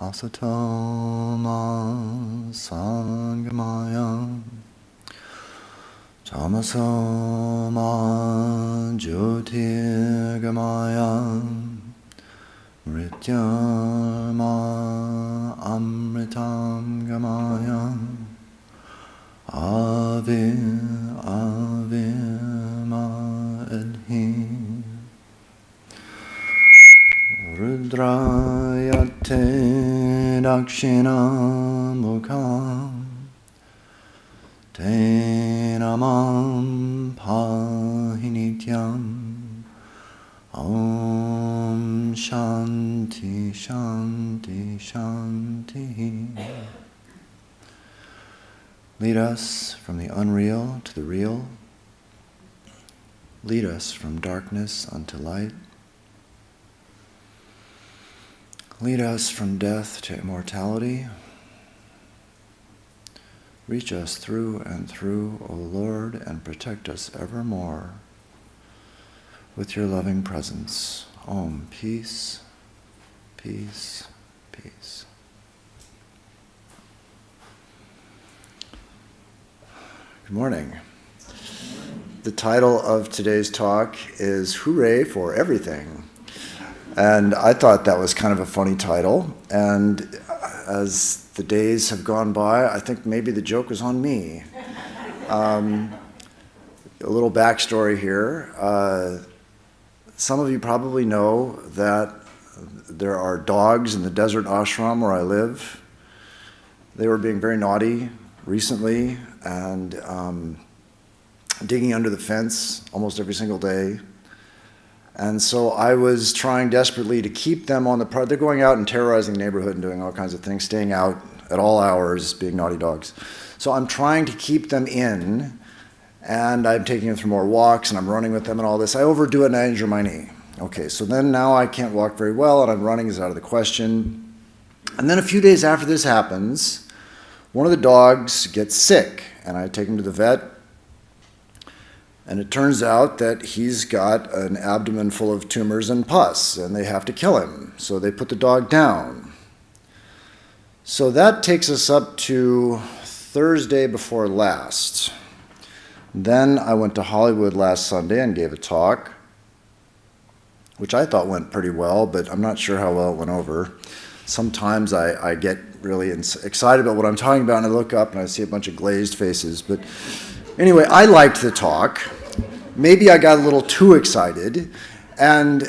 Asatoma Sangamaya Tamasoma Jyotirgamaya Mrityama Amritam Gamaya Ave Ave Ma Elhi Rudrayate Dakshina Mukham Tenamam Pahinityam Om Shanti Shanti Shanti. Lead us from the unreal to the real. Lead us from darkness unto light. Lead us from death to immortality. Reach us through and through, O Lord, and protect us evermore with your loving presence. Om, peace, peace, peace. Good morning. The title of today's talk is Hooray for Everything. And I thought that was kind of a funny title. And as the days have gone by, I think maybe the joke was on me. A little backstory here. Some of you probably know that there are dogs in the desert ashram where I live. They were being very naughty recently and digging under the fence almost every single day. And so I was trying desperately to keep them on the part. They're going out and terrorizing the neighborhood and doing all kinds of things, staying out at all hours, being naughty dogs. So I'm trying to keep them in, and I'm taking them for more walks, and I'm running with them and all this. I overdo it, and I injure my knee. Okay, so then now I can't walk very well, and I'm running is out of the question. And then a few days after this happens, one of the dogs gets sick, and I take him to the vet. And it turns out that he's got an abdomen full of tumors and pus, and they have to kill him. So they put the dog down. So that takes us up to Thursday before last. Then I went to Hollywood last Sunday and gave a talk, which I thought went pretty well, but I'm not sure how well it went over. Sometimes I get really excited about what I'm talking about, and I look up and I see a bunch of glazed faces. But anyway, I liked the talk. Maybe I got a little too excited, and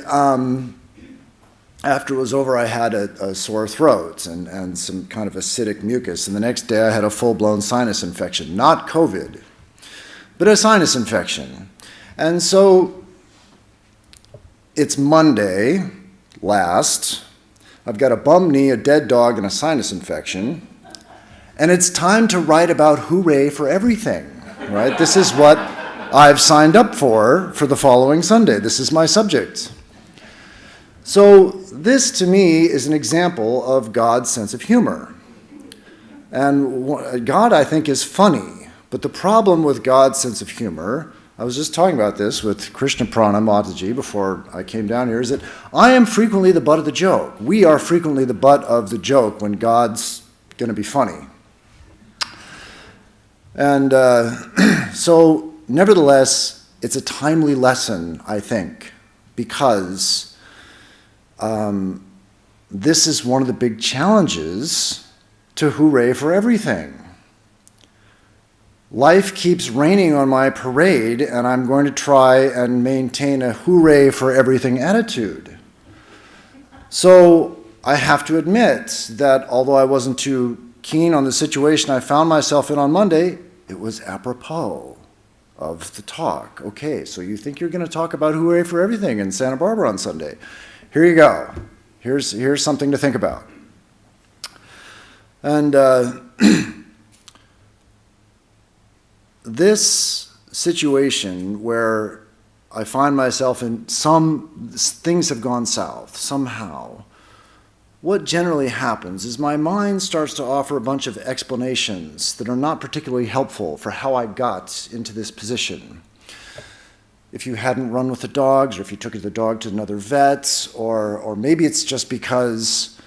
after it was over, I had a sore throat and some kind of acidic mucus, and the next day I had a full-blown sinus infection, not COVID, but a sinus infection. And so it's Monday last, I've got a bum knee, a dead dog, and a sinus infection, and it's time to write about hooray for everything, right? This is what I've signed up for the following Sunday. This is my subject. So this, to me, is an example of God's sense of humor. And God, I think, is funny. But the problem with God's sense of humor, I was just talking about this with Krishna Prana Mataji before I came down here, is that I am frequently the butt of the joke. We are frequently the butt of the joke when God's going to be funny. And so nevertheless, it's a timely lesson, I think, because this is one of the big challenges to hooray for everything. Life keeps raining on my parade, and I'm going to try and maintain a hooray for everything attitude. So I have to admit that although I wasn't too keen on the situation I found myself in on Monday, it was apropos of the talk. Okay, so you think you're going to talk about hooray for everything in Santa Barbara on Sunday. Here you go. Here's something to think about. And this situation where I find myself in some things have gone south somehow, what generally happens is my mind starts to offer a bunch of explanations that are not particularly helpful for how I got into this position. If you hadn't run with the dogs, or if you took the dog to another vet, or maybe it's just because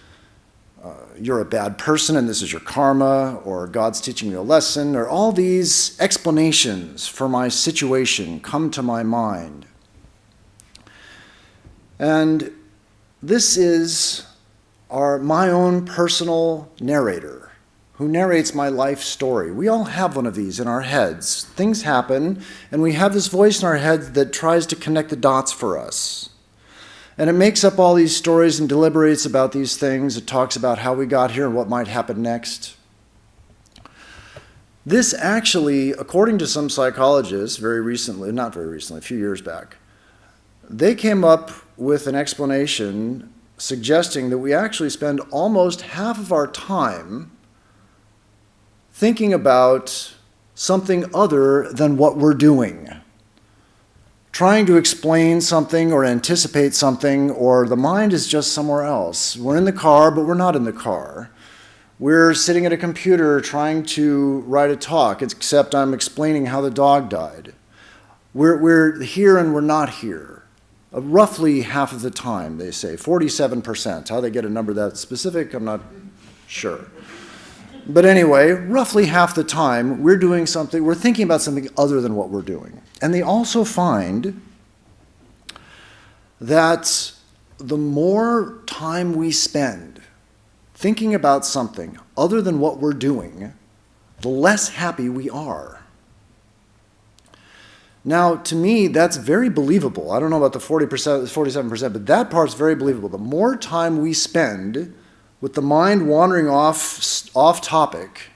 you're a bad person and this is your karma, or God's teaching you a lesson, or all these explanations for my situation come to my mind. And this is my own personal narrator who narrates my life story. We all have one of these in our heads. Things happen, and we have this voice in our head that tries to connect the dots for us. And it makes up all these stories and deliberates about these things. It talks about how we got here and what might happen next. This actually, according to some psychologists not very recently, a few years back, they came up with an explanation suggesting that we actually spend almost half of our time thinking about something other than what we're doing. Trying to explain something or anticipate something, or the mind is just somewhere else. We're in the car, but we're not in the car. We're sitting at a computer trying to write a talk, except I'm explaining how the dog died. We're here and we're not here. Roughly half of the time, they say, 47%. How they get a number that specific, I'm not sure. But anyway, roughly half the time, we're thinking about something other than what we're doing. And they also find that the more time we spend thinking about something other than what we're doing, the less happy we are. Now, to me, that's very believable. I don't know about the 40%, 47%, but that part's very believable. The more time we spend with the mind wandering off topic,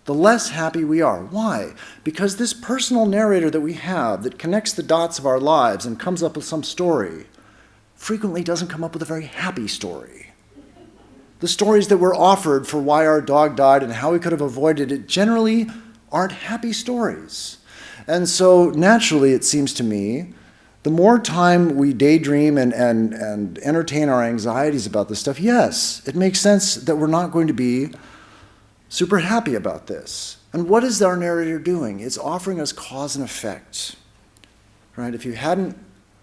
the less happy we are. Why? Because this personal narrator that we have that connects the dots of our lives and comes up with some story frequently doesn't come up with a very happy story. The stories that were offered for why our dog died and how we could have avoided it generally aren't happy stories. And so naturally, it seems to me, the more time we daydream and entertain our anxieties about this stuff, yes, it makes sense that we're not going to be super happy about this. And what is our narrator doing? It's offering us cause and effect. Right? If you hadn't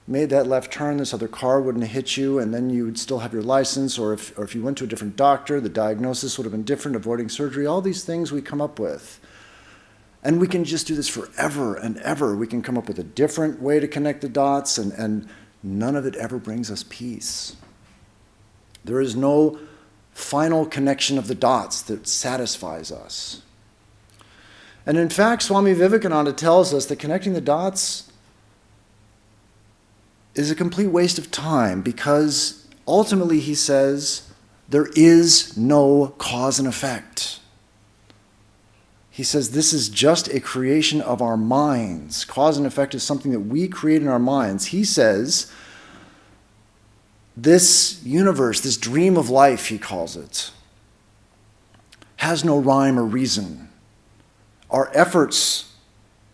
made that left turn, this other car wouldn't have hit you, and then you would still have your license, or if you went to a different doctor, the diagnosis would have been different, avoiding surgery, all these things we come up with. And we can just do this forever and ever. We can come up with a different way to connect the dots, and none of it ever brings us peace. There is no final connection of the dots that satisfies us. And in fact, Swami Vivekananda tells us that connecting the dots is a complete waste of time, because ultimately, he says, there is no cause and effect. He says this is just a creation of our minds. Cause and effect is something that we create in our minds. He says this universe, this dream of life, he calls it, has no rhyme or reason. Our efforts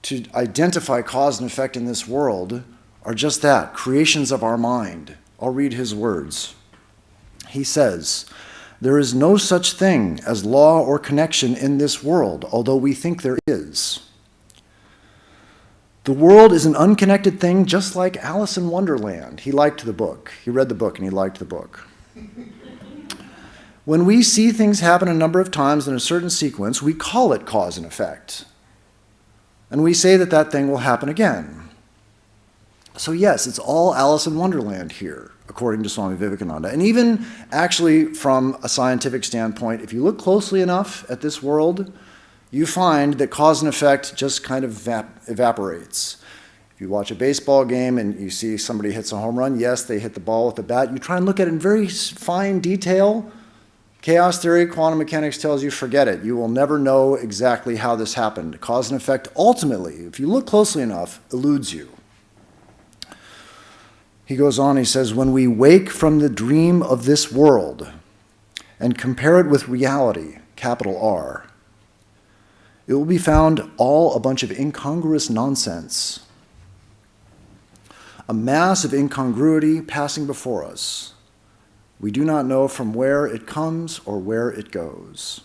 to identify cause and effect in this world are just that, creations of our mind. I'll read his words. He says, there is no such thing as law or connection in this world, although we think there is. The world is an unconnected thing, just like Alice in Wonderland. He liked the book. He read the book and he liked the book. When we see things happen a number of times in a certain sequence, we call it cause and effect. And we say that that thing will happen again. So yes, it's all Alice in Wonderland here, according to Swami Vivekananda. And even actually from a scientific standpoint, if you look closely enough at this world, you find that cause and effect just kind of evaporates. If you watch a baseball game and you see somebody hits a home run, yes, they hit the ball with the bat. You try and look at it in very fine detail. Chaos theory, quantum mechanics tells you, forget it. You will never know exactly how this happened. Cause and effect, ultimately, if you look closely enough, eludes you. He goes on, he says, when we wake from the dream of this world and compare it with reality, capital R, it will be found all a bunch of incongruous nonsense, a mass of incongruity passing before us. We do not know from where it comes or where it goes.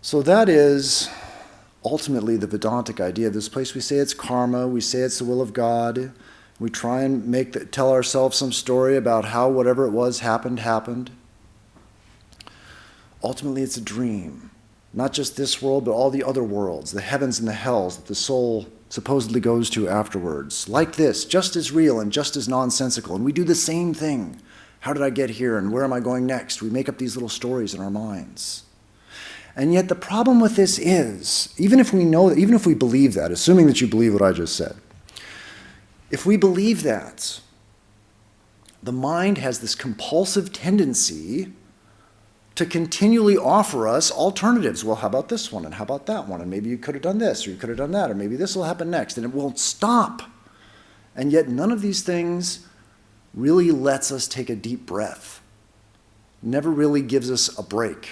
So that is ultimately the Vedantic idea of this place. We say it's karma, we say it's the will of God. We try and tell ourselves some story about how whatever it was happened. Ultimately, it's a dream. Not just this world, but all the other worlds, the heavens and the hells that the soul supposedly goes to afterwards. Like this, just as real and just as nonsensical. And we do the same thing. How did I get here and where am I going next? We make up these little stories in our minds. And yet the problem with this is, even if we believe that, assuming that you believe what I just said, if we believe that, the mind has this compulsive tendency to continually offer us alternatives. Well, how about this one? And how about that one? And maybe you could have done this, or you could have done that, or maybe this will happen next. And it won't stop. And yet none of these things really lets us take a deep breath. Never really gives us a break.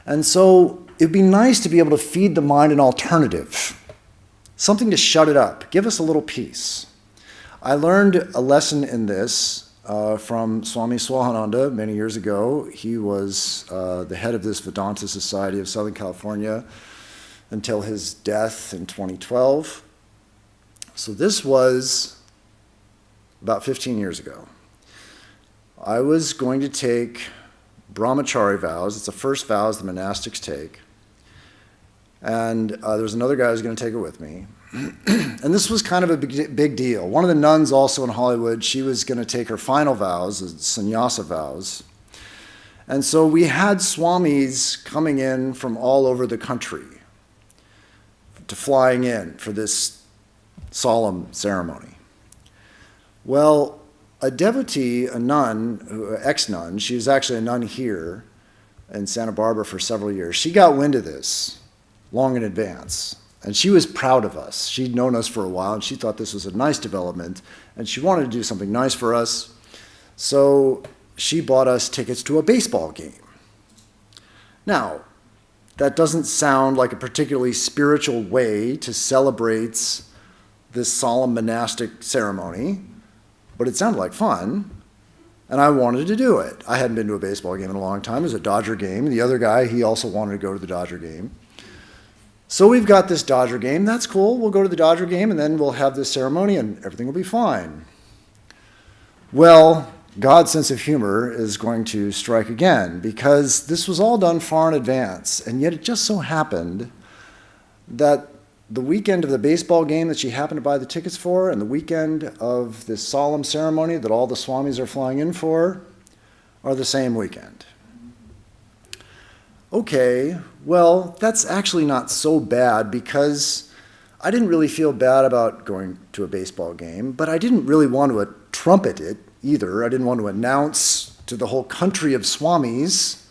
And so it'd be nice to be able to feed the mind an alternative. Something to shut it up. Give us a little peace. I learned a lesson in this from Swami Swahananda many years ago. He was the head of this Vedanta Society of Southern California until his death in 2012. So this was about 15 years ago. I was going to take brahmachari vows. It's the first vows the monastics take. And there was another guy who was going to take it with me. And this was kind of a big deal. One of the nuns also in Hollywood, she was going to take her final vows, sannyasa vows. And so we had swamis coming in from all over the country to flying in for this solemn ceremony. Well, a devotee, a nun, ex-nun, she was actually a nun here in Santa Barbara for several years. She got wind of this long in advance. And she was proud of us. She'd known us for a while, and she thought this was a nice development, and she wanted to do something nice for us. So she bought us tickets to a baseball game. Now, that doesn't sound like a particularly spiritual way to celebrate this solemn monastic ceremony, but it sounded like fun, and I wanted to do it. I hadn't been to a baseball game in a long time. It was a Dodger game. The other guy, he also wanted to go to the Dodger game. So we've got this Dodger game. That's cool. We'll go to the Dodger game, and then we'll have this ceremony, and everything will be fine. Well, God's sense of humor is going to strike again, because this was all done far in advance, and yet it just so happened that the weekend of the baseball game that she happened to buy the tickets for, and the weekend of this solemn ceremony that all the swamis are flying in for, are the same weekend. Okay, well, that's actually not so bad, because I didn't really feel bad about going to a baseball game, but I didn't really want to trumpet it either. I didn't want to announce to the whole country of swamis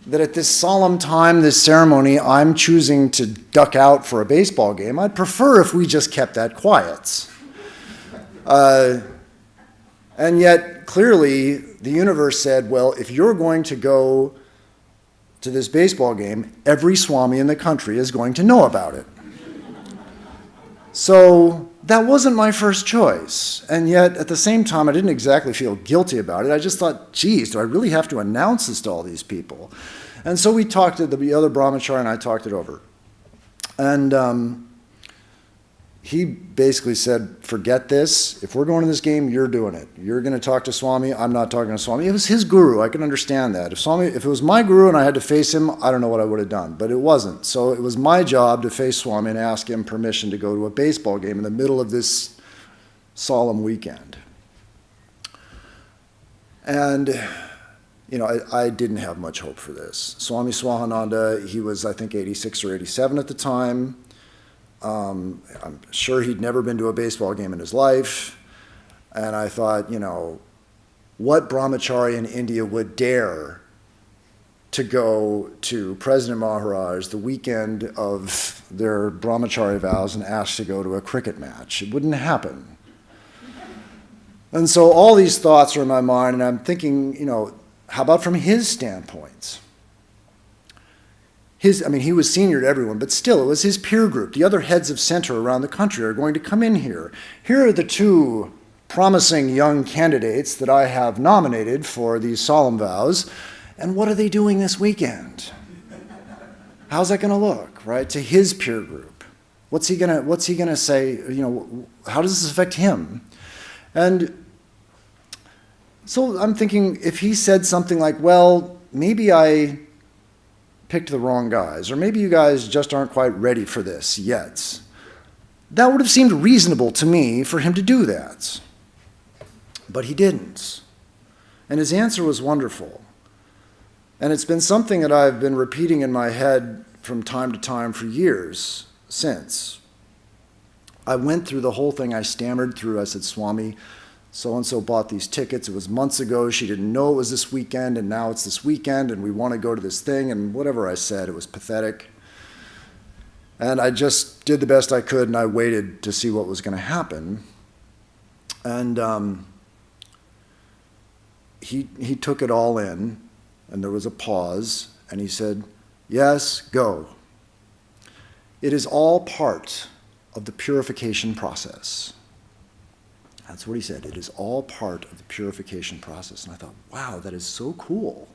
that at this solemn time, this ceremony, I'm choosing to duck out for a baseball game. I'd prefer if we just kept that quiet. And yet, clearly, the universe said, well, if you're going to go to this baseball game, every swami in the country is going to know about it. So that wasn't my first choice. And yet, at the same time, I didn't exactly feel guilty about it. I just thought, geez, do I really have to announce this to all these people? And so we talked to the other brahmachari, and I talked it over. And he basically said, forget this. If we're going to this game, you're doing it. You're going to talk to Swami. I'm not talking to Swami. It was his guru. I can understand that. If it was my guru and I had to face him, I don't know what I would have done. But it wasn't. So it was my job to face Swami and ask him permission to go to a baseball game in the middle of this solemn weekend. And, you know, I didn't have much hope for this. Swami Swahananda, he was, I think, 86 or 87 at the time. I'm sure he'd never been to a baseball game in his life. And I thought, you know, what brahmachari in India would dare to go to President Maharaj the weekend of their brahmachari vows and ask to go to a cricket match? It wouldn't happen. And so all these thoughts are in my mind, and I'm thinking, you know, how about from his standpoint? He was senior to everyone, but still, it was his peer group. The other heads of center around the country are going to come in here. Here are the two promising young candidates that I have nominated for these solemn vows, and what are they doing this weekend? How's that going to look, right, to his peer group? What's he gonna say? How does this affect him? And so I'm thinking, if he said something like, well, maybe I picked the wrong guys, or maybe you guys just aren't quite ready for this yet, that would have seemed reasonable to me for him to do that. But he didn't. And his answer was wonderful. And it's been something that I've been repeating in my head from time to time for years since. I went through the whole thing. I stammered through. I said, Swami, so-and-so bought these tickets. It was months ago. She didn't know it was this weekend, and now it's this weekend, and we want to go to this thing, and whatever I said, it was pathetic. And I just did the best I could, and I waited to see what was going to happen. And he took it all in, and there was a pause, and he said, yes, go. It is all part of the purification process. That's what he said. It is all part of the purification process. And I thought, wow, that is so cool.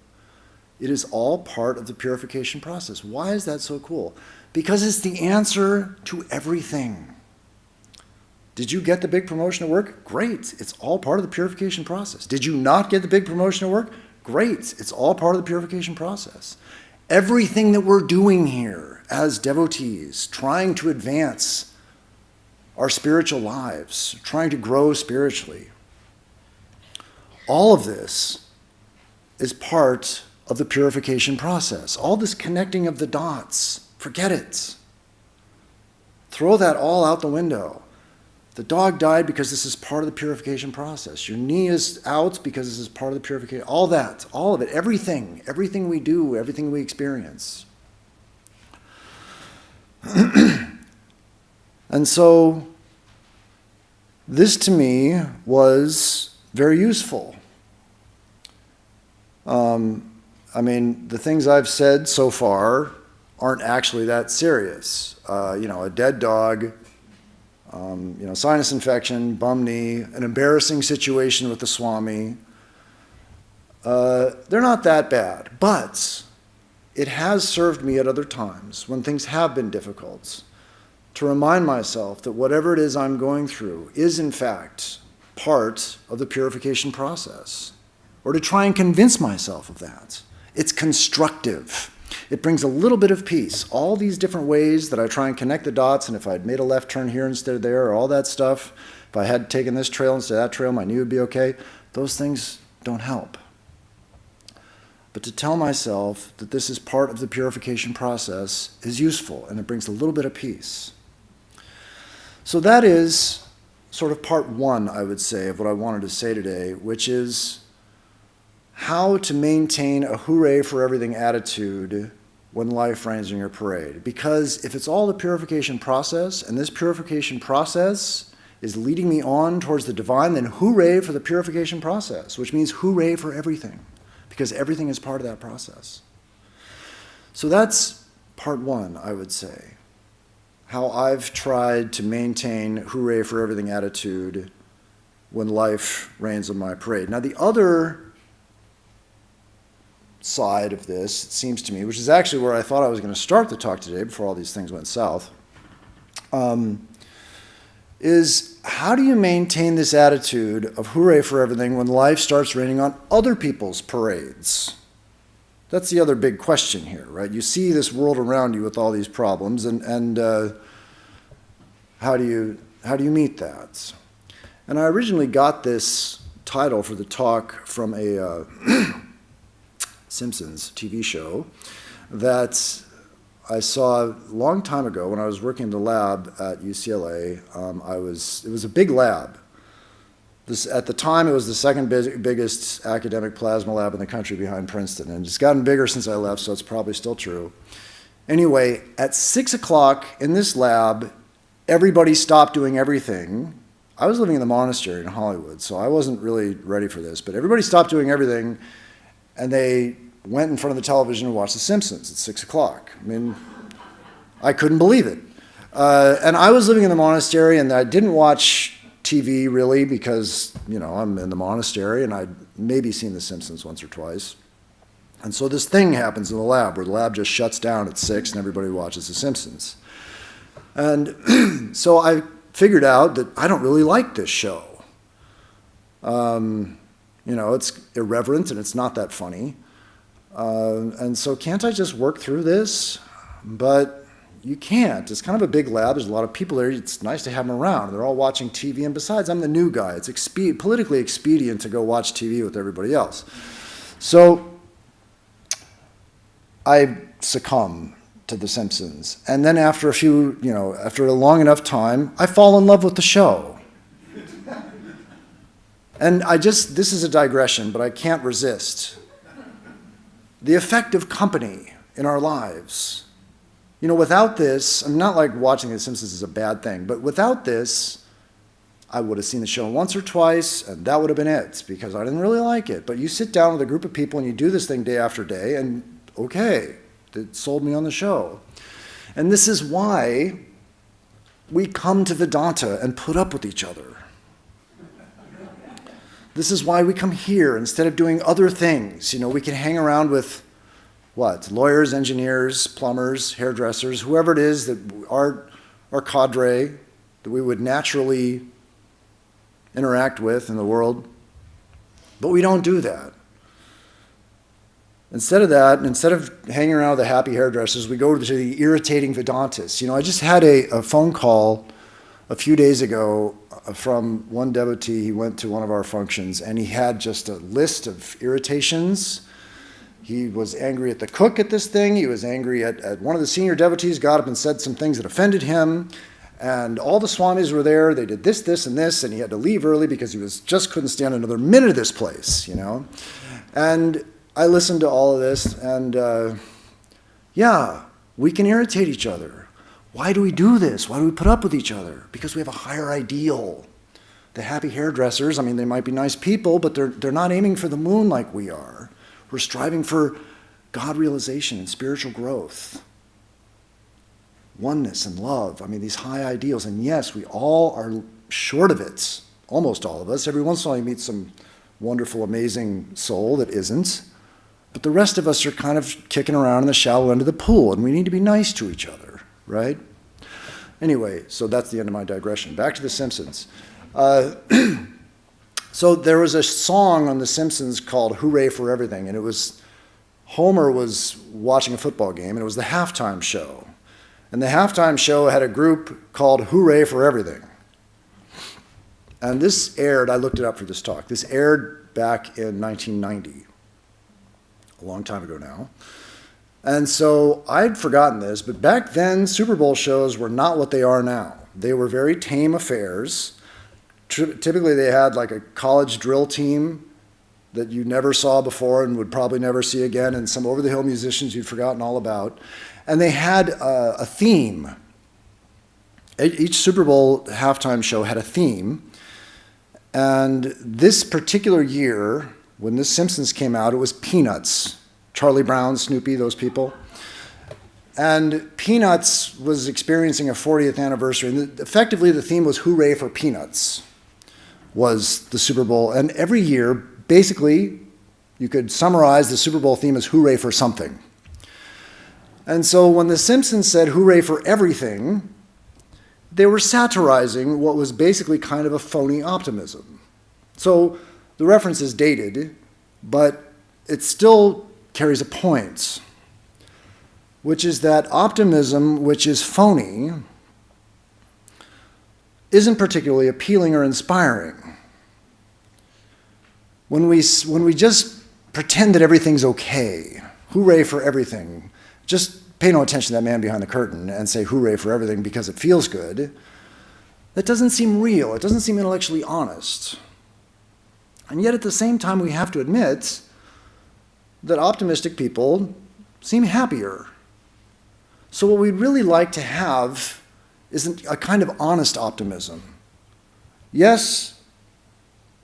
It is all part of the purification process. Why is that so cool? Because it's the answer to everything. Did you get the big promotion at work? Great. It's all part of the purification process. Did you not get the big promotion at work? Great. It's all part of the purification process. Everything that we're doing here as devotees, trying to advance our spiritual lives, trying to grow spiritually. All of this is part of the purification process. All this connecting of the dots, forget it. Throw that all out the window. The dog died because this is part of the purification process. Your knee is out because this is part of the purification. All that, all of it, everything we do, everything we experience. And so this to me was very useful. The things I've said so far aren't actually that serious. A dead dog, sinus infection, bum knee, an embarrassing situation with the Swami. They're not that bad, but it has served me at other times when things have been difficult to remind myself that whatever it is I'm going through is in fact part of the purification process, or to try and convince myself of that. It's constructive. It brings a little bit of peace. All these different ways that I try and connect the dots, and if I'd made a left turn here instead of there, or all that stuff, if I had taken this trail instead of that trail, my knee would be okay. Those things don't help. But to tell myself that this is part of the purification process is useful, and it brings a little bit of peace. So that is sort of part one, I would say, of what I wanted to say today, which is how to maintain a hooray for everything attitude when life rains on your parade. Because if it's all the purification process, and this purification process is leading me on towards the divine, then hooray for the purification process, which means hooray for everything, because everything is part of that process. So that's part one, I would say. How I've tried to maintain hooray for everything attitude when life rains on my parade. Now the other side of this, it seems to me, which is actually where I thought I was going to start the talk today before all these things went south, is how do you maintain this attitude of hooray for everything when life starts raining on other people's parades? That's the other big question here, right? You see this world around you with all these problems, and how do you meet that? And I originally got this title for the talk from a Simpsons TV show that I saw a long time ago when I was working in the lab at UCLA. It was a big lab. At the time, it was the second biggest academic plasma lab in the country behind Princeton, and it's gotten bigger since I left, so it's probably still true. Anyway, at 6 o'clock in this lab, everybody stopped doing everything. I was living in the monastery in Hollywood, so I wasn't really ready for this, but everybody stopped doing everything, and they went in front of the television and watched The Simpsons at 6 o'clock. I mean, I couldn't believe it. And I was living in the monastery, and I didn't watch TV really because, I'm in the monastery, and I'd maybe seen The Simpsons once or twice. And so this thing happens in the lab where the lab just shuts down at 6 and everybody watches The Simpsons. And so I figured out that I don't really like this show. It's irreverent and it's not that funny. And so can't I just work through this? But you can't. It's kind of a big lab. There's a lot of people there. It's nice to have them around. They're all watching TV. And besides, I'm the new guy. It's politically expedient to go watch TV with everybody else. So I succumb to The Simpsons. And then after after a long enough time, I fall in love with the show. And this is a digression, but I can't resist. The effect of company in our lives. Without this, I'm not like watching The Simpsons is a bad thing, but without this, I would have seen the show once or twice, and that would have been it, because I didn't really like it. But you sit down with a group of people and you do this thing day after day, and okay, it sold me on the show. And this is why we come to Vedanta and put up with each other. This is why we come here instead of doing other things. We can hang around with lawyers, engineers, plumbers, hairdressers, whoever it is that our cadre that we would naturally interact with in the world. But we don't do that. Instead of that, instead of hanging around with the happy hairdressers, we go to the irritating Vedantists. I just had a phone call a few days ago from one devotee. He went to one of our functions, and he had just a list of irritations. He was angry at the cook at this thing. He was angry at one of the senior devotees, got up and said some things that offended him. And all the swamis were there. They did this, this, and this, and he had to leave early because he just couldn't stand another minute of this place, And I listened to all of this, and we can irritate each other. Why do we do this? Why do we put up with each other? Because we have a higher ideal. The happy hairdressers, they might be nice people, but they're not aiming for the moon like we are. We're striving for God realization and spiritual growth. Oneness and love. These high ideals. And yes, we all are short of it. Almost all of us. Every once in a while you meet some wonderful, amazing soul that isn't. But the rest of us are kind of kicking around in the shallow end of the pool, and we need to be nice to each other, right? Anyway, so that's the end of my digression. Back to The Simpsons. So there was a song on The Simpsons called Hooray for Everything, and Homer was watching a football game, and it was the halftime show. And the halftime show had a group called Hooray for Everything. And this aired, I looked it up for this talk, this aired back in 1990, a long time ago now. And so I'd forgotten this, but back then Super Bowl shows were not what they are now. They were very tame affairs. Typically they had like a college drill team that you never saw before and would probably never see again, and some over-the-hill musicians you'd forgotten all about. And they had a theme. Each Super Bowl halftime show had a theme. And this particular year, when The Simpsons came out, it was Peanuts. Charlie Brown, Snoopy, those people. And Peanuts was experiencing a 40th anniversary. And effectively, the theme was Hooray for Peanuts, was the Super Bowl. And every year, basically, you could summarize the Super Bowl theme as Hooray for something. And so when The Simpsons said Hooray for everything, they were satirizing what was basically kind of a phony optimism. So the reference is dated, but it still carries a point, which is that optimism, which is phony, isn't particularly appealing or inspiring. When we just pretend that everything's okay, hooray for everything, just pay no attention to that man behind the curtain and say hooray for everything because it feels good, that doesn't seem real. It doesn't seem intellectually honest. And yet at the same time, we have to admit that optimistic people seem happier. So what we'd really like to have is a kind of honest optimism. Yes,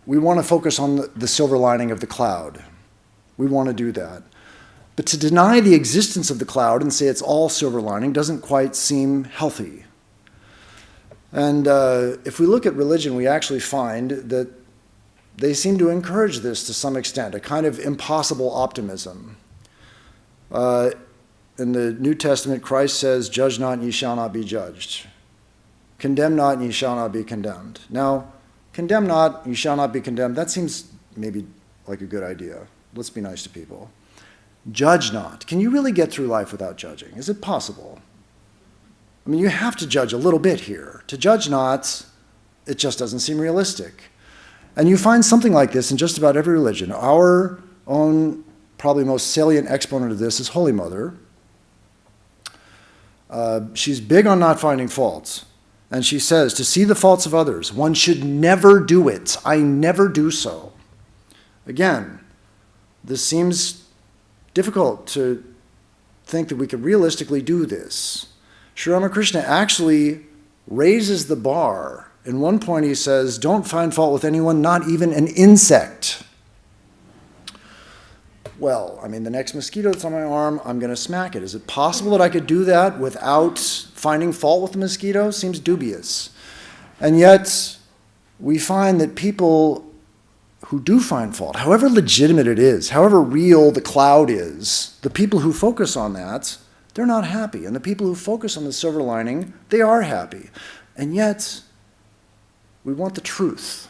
we want to focus on the silver lining of the cloud. We want to do that. But to deny the existence of the cloud and say it's all silver lining doesn't quite seem healthy. And if we look at religion, we actually find that they seem to encourage this to some extent, a kind of impossible optimism. In the New Testament, Christ says, "Judge not, and ye shall not be judged." Condemn not, and ye shall not be condemned. Now, condemn not, and you shall not be condemned, that seems maybe like a good idea. Let's be nice to people. Judge not. Can you really get through life without judging? Is it possible? I mean, you have to judge a little bit here. To judge not, it just doesn't seem realistic. And you find something like this in just about every religion. Our own, probably most salient exponent of this is Holy Mother. She's big on not finding faults. And she says, to see the faults of others, one should never do it. I never do so. Again, this seems difficult to think that we could realistically do this. Sri Ramakrishna actually raises the bar. In one point he says, don't find fault with anyone, not even an insect. Well, I mean, the next mosquito that's on my arm, I'm going to smack it. Is it possible that I could do that without finding fault with the mosquito? Seems dubious. And yet, we find that people who do find fault, however legitimate it is, however real the cloud is, the people who focus on that, they're not happy. And the people who focus on the silver lining, they are happy. And yet, we want the truth.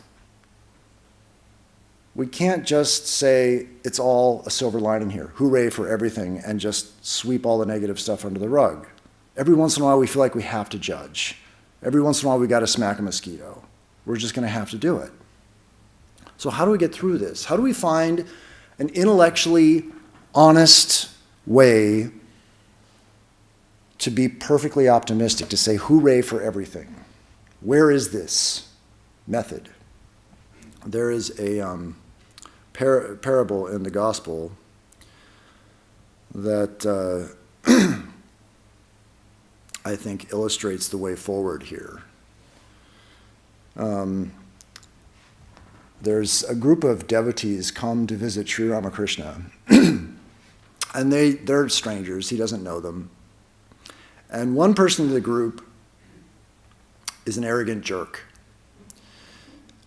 We can't just say it's all a silver lining here, hooray for everything, and just sweep all the negative stuff under the rug. Every once in a while we feel like we have to judge. Every once in a while we got to smack a mosquito. We're just going to have to do it. So how do we get through this? How do we find an intellectually honest way to be perfectly optimistic, to say hooray for everything? Where is this method? There is a parable in the gospel that I think illustrates the way forward here. There's a group of devotees come to visit Sri Ramakrishna, and they're strangers. He doesn't know them. And one person in the group is an arrogant jerk.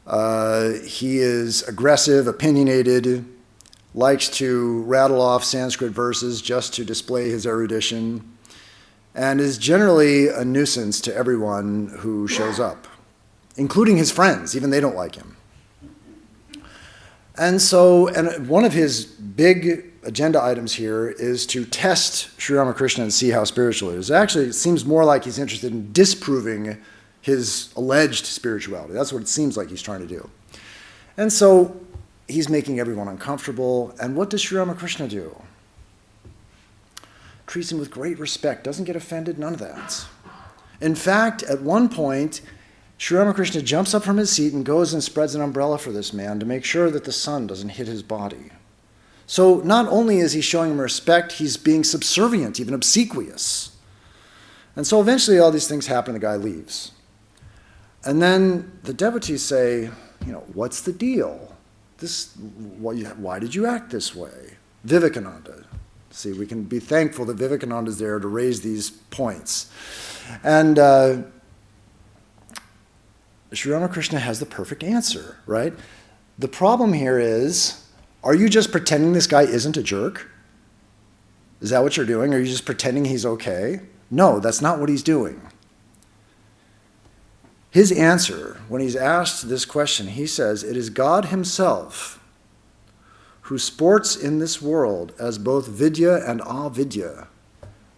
He is aggressive, opinionated, likes to rattle off Sanskrit verses just to display his erudition, and is generally a nuisance to everyone who shows up, including his friends. Even they don't like him. And so, and one of his big agenda items here is to test Sri Ramakrishna and see how spiritual he is. Actually, it seems more like he's interested in disproving his alleged spirituality. That's what it seems like he's trying to do. And so he's making everyone uncomfortable. And what does Sri Ramakrishna do? Treats him with great respect, doesn't get offended, none of that. In fact, at one point, Sri Ramakrishna jumps up from his seat and goes and spreads an umbrella for this man to make sure that the sun doesn't hit his body. So not only is he showing him respect, he's being subservient, even obsequious. And so eventually all these things happen, the guy leaves. And then the devotees say, what's the deal? Why did you act this way? Vivekananda. See, we can be thankful that Vivekananda is there to raise these points. And Sri Ramakrishna has the perfect answer, right? The problem here is, are you just pretending this guy isn't a jerk? Is that what you're doing? Are you just pretending he's okay? No, that's not what he's doing. His answer, when he's asked this question, he says, it is God himself who sports in this world as both vidya and avidya,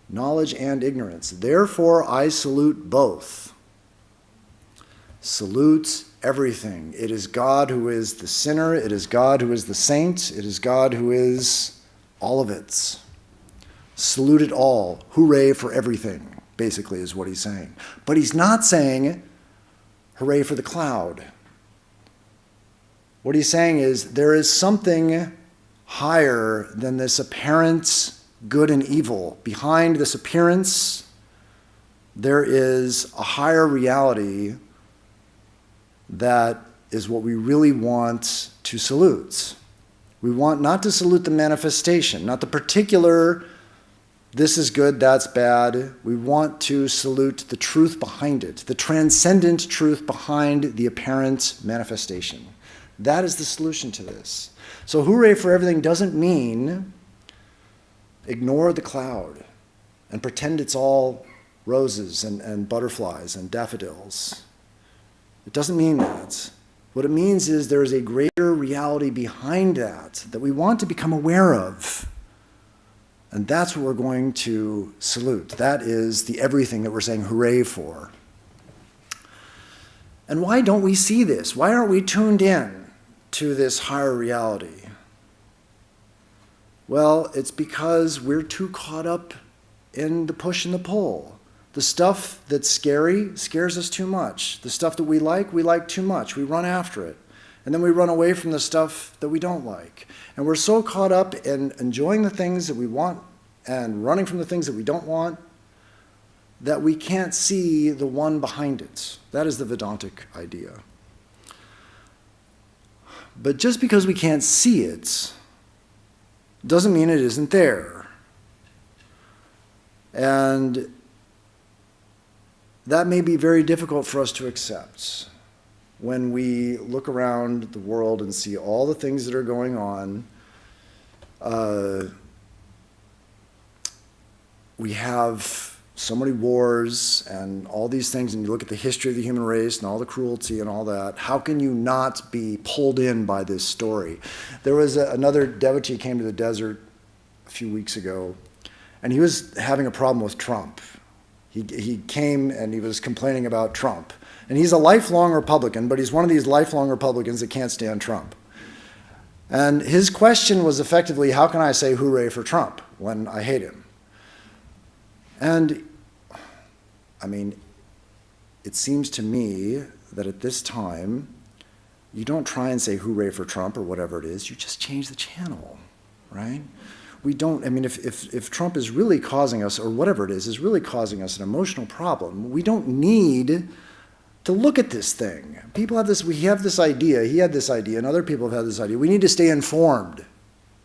knowledge and ignorance. Therefore, I salute both. Salute everything. It is God who is the sinner. It is God who is the saint. It is God who is all of it. Salute it all. Hooray for everything, basically, is what he's saying. But he's not saying, hooray for the cloud. What he's saying is, there is something higher than this apparent good and evil. Behind this appearance, there is a higher reality that is what we really want to salute. We want not to salute the manifestation, not the particular, this is good, that's bad. We want to salute the truth behind it, the transcendent truth behind the apparent manifestation. That is the solution to this. So hooray for everything doesn't mean ignore the cloud and pretend it's all roses and butterflies and daffodils. It doesn't mean that. What it means is there is a greater reality behind that we want to become aware of. And that's what we're going to salute. That is the everything that we're saying hooray for. And why don't we see this? Why aren't we tuned in to this higher reality? Well, it's because we're too caught up in the push and the pull. The stuff that's scary scares us too much. The stuff that we like too much. We run after it. And then we run away from the stuff that we don't like. And we're so caught up in enjoying the things that we want and running from the things that we don't want that we can't see the one behind it. That is the Vedantic idea. But just because we can't see it doesn't mean it isn't there. And that may be very difficult for us to accept when we look around the world and see all the things that are going on. We have so many wars and all these things, and you look at the history of the human race and all the cruelty and all that. How can you not be pulled in by this story? There was another devotee came to the desert a few weeks ago, and he was having a problem with Trump. He came and he was complaining about Trump. And he's a lifelong Republican, but he's one of these lifelong Republicans that can't stand Trump. And his question was effectively, how can I say hooray for Trump when I hate him? And, I mean, it seems to me that at this time, you don't try and say hooray for Trump or whatever it is, you just change the channel, right? We don't, I mean, if Trump is really causing us, or whatever it is really causing us an emotional problem, we don't need to look at this thing. People have this, we have this idea, he had this idea, and other people have had this idea. We need to stay informed.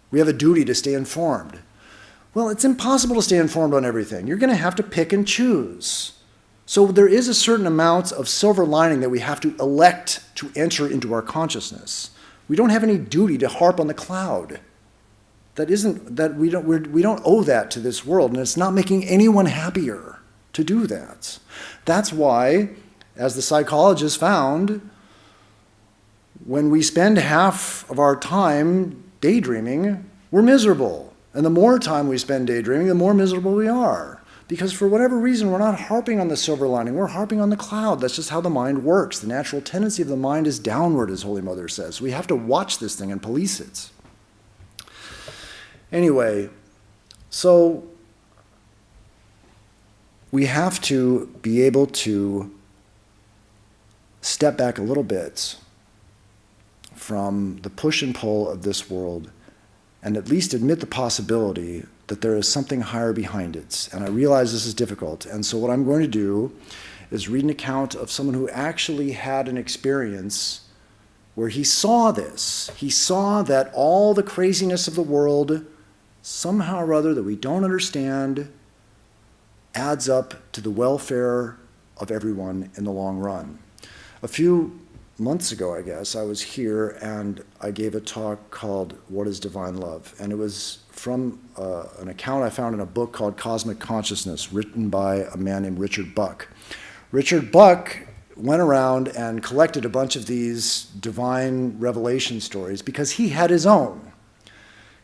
We have a duty to stay informed. Well, it's impossible to stay informed on everything. You're going to have to pick and choose. So there is a certain amount of silver lining that we have to elect to enter into our consciousness. We don't have any duty to harp on the cloud. We don't owe that to this world, and it's not making anyone happier to do that. That's why, as the psychologists found, when we spend half of our time daydreaming, we're miserable. And the more time we spend daydreaming, the more miserable we are. Because for whatever reason, we're not harping on the silver lining, we're harping on the cloud. That's just how the mind works. The natural tendency of the mind is downward, as Holy Mother says. We have to watch this thing and police it. Anyway, so we have to be able to step back a little bit from the push and pull of this world and at least admit the possibility that there is something higher behind it. And I realize this is difficult. And so what I'm going to do is read an account of someone who actually had an experience where he saw this. He saw that all the craziness of the world, somehow or other that we don't understand, adds up to the welfare of everyone in the long run. A few months ago, I guess, I was here and I gave a talk called What is Divine Love? And it was from an account I found in a book called Cosmic Consciousness, written by a man named Richard Buck. Richard Buck went around and collected a bunch of these divine revelation stories because he had his own.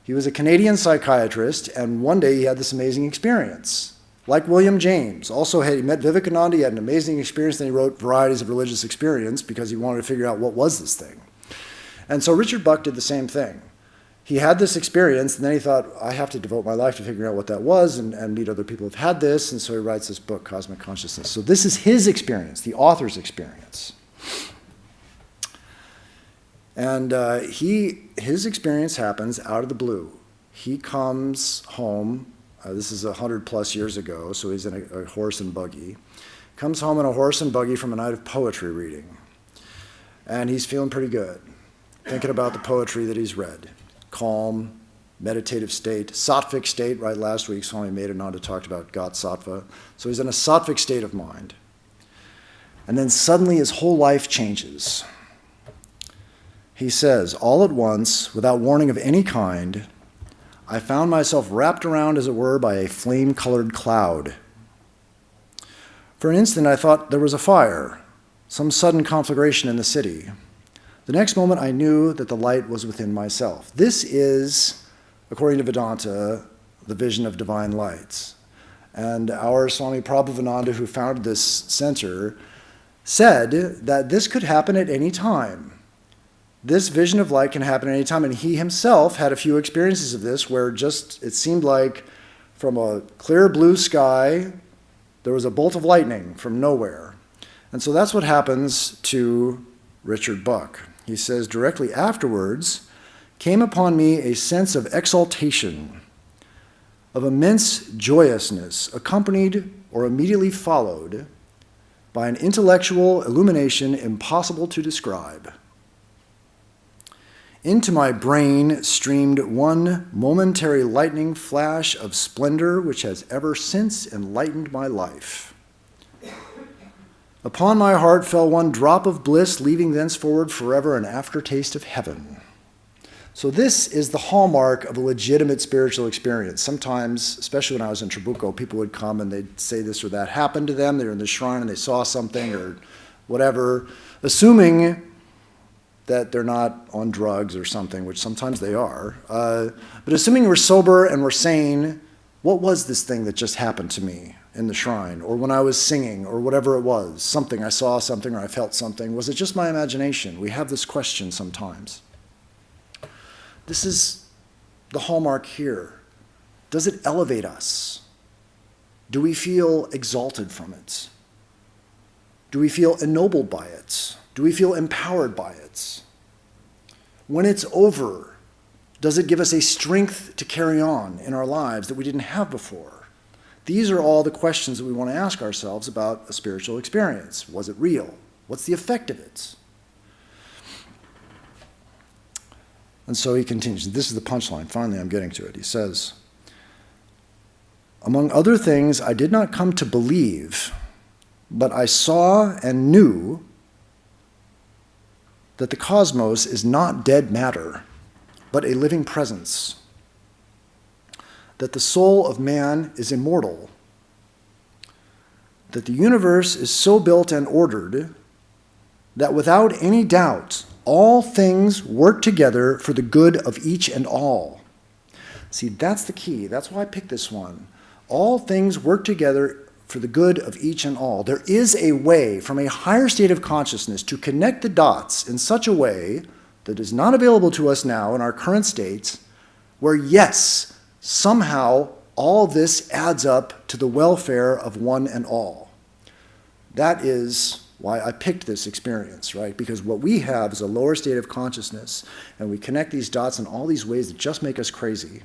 He was a Canadian psychiatrist, and one day he had this amazing experience. Like William James, also he met Vivekananda, he had an amazing experience, then he wrote Varieties of Religious Experience because he wanted to figure out what was this thing. And so Richard Buck did the same thing. He had this experience, and then he thought, I have to devote my life to figuring out what that was and meet other people who've had this, and so he writes this book, Cosmic Consciousness. So this is his experience, the author's experience. And his experience happens out of the blue. He comes home, this is 100 plus years ago, so he's in a horse and buggy. Comes home in a horse and buggy from a night of poetry reading. And he's feeling pretty good, thinking about the poetry that he's read. Calm, meditative state, sattvic state, right? Last week, Swami Arupeshananda talked about God Sattva. So he's in a sattvic state of mind. And then suddenly his whole life changes. He says, all at once, without warning of any kind, I found myself wrapped around, as it were, by a flame-colored cloud. For an instant, I thought there was a fire, some sudden conflagration in the city. The next moment, I knew that the light was within myself. This is, according to Vedanta, the vision of divine lights. And our Swami Arupeshananda, who founded this center, said that this could happen at any time. This vision of light can happen at any time, and he himself had a few experiences of this where just it seemed like from a clear blue sky, there was a bolt of lightning from nowhere. And so that's what happens to Richard Buck. He says, directly afterwards, came upon me a sense of exaltation, of immense joyousness, accompanied or immediately followed by an intellectual illumination impossible to describe. Into my brain streamed one momentary lightning flash of splendor which has ever since enlightened my life. Upon my heart fell one drop of bliss, leaving thenceforward forever an aftertaste of heaven. So this is the hallmark of a legitimate spiritual experience. Sometimes, especially when I was in Trabuco, people would come and they'd say this or that happened to them. They were in the shrine and they saw something or whatever, assuming that they're not on drugs or something, which sometimes they are. But assuming we're sober and we're sane, what was this thing that just happened to me in the shrine, or when I was singing, or whatever it was, something, I saw something or I felt something. Was it just my imagination? We have this question sometimes. This is the hallmark here. Does it elevate us? Do we feel exalted from it? Do we feel ennobled by it? Do we feel empowered by it? When it's over, does it give us a strength to carry on in our lives that we didn't have before? These are all the questions that we want to ask ourselves about a spiritual experience. Was it real? What's the effect of it? And so he continues. This is the punchline. Finally, I'm getting to it. He says, among other things, I did not come to believe, but I saw and knew that the cosmos is not dead matter, but a living presence, that the soul of man is immortal, that the universe is so built and ordered that without any doubt, all things work together for the good of each and all. See, that's the key. That's why I picked this one. All things work together for the good of each and all. There is a way from a higher state of consciousness to connect the dots in such a way that is not available to us now in our current states, where yes, somehow all this adds up to the welfare of one and all. That is why I picked this experience, right? Because what we have is a lower state of consciousness, and we connect these dots in all these ways that just make us crazy.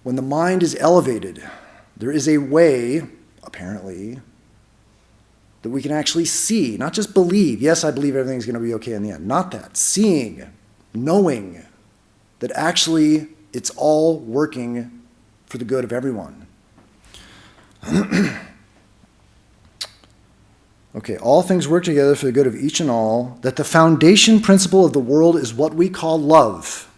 When the mind is elevated, there is a way, apparently, that we can actually see, not just believe. Yes, I believe everything's going to be okay in the end. Not that. Seeing, knowing that actually it's all working for the good of everyone. Okay, all things work together for the good of each and all, that the foundation principle of the world is what we call love,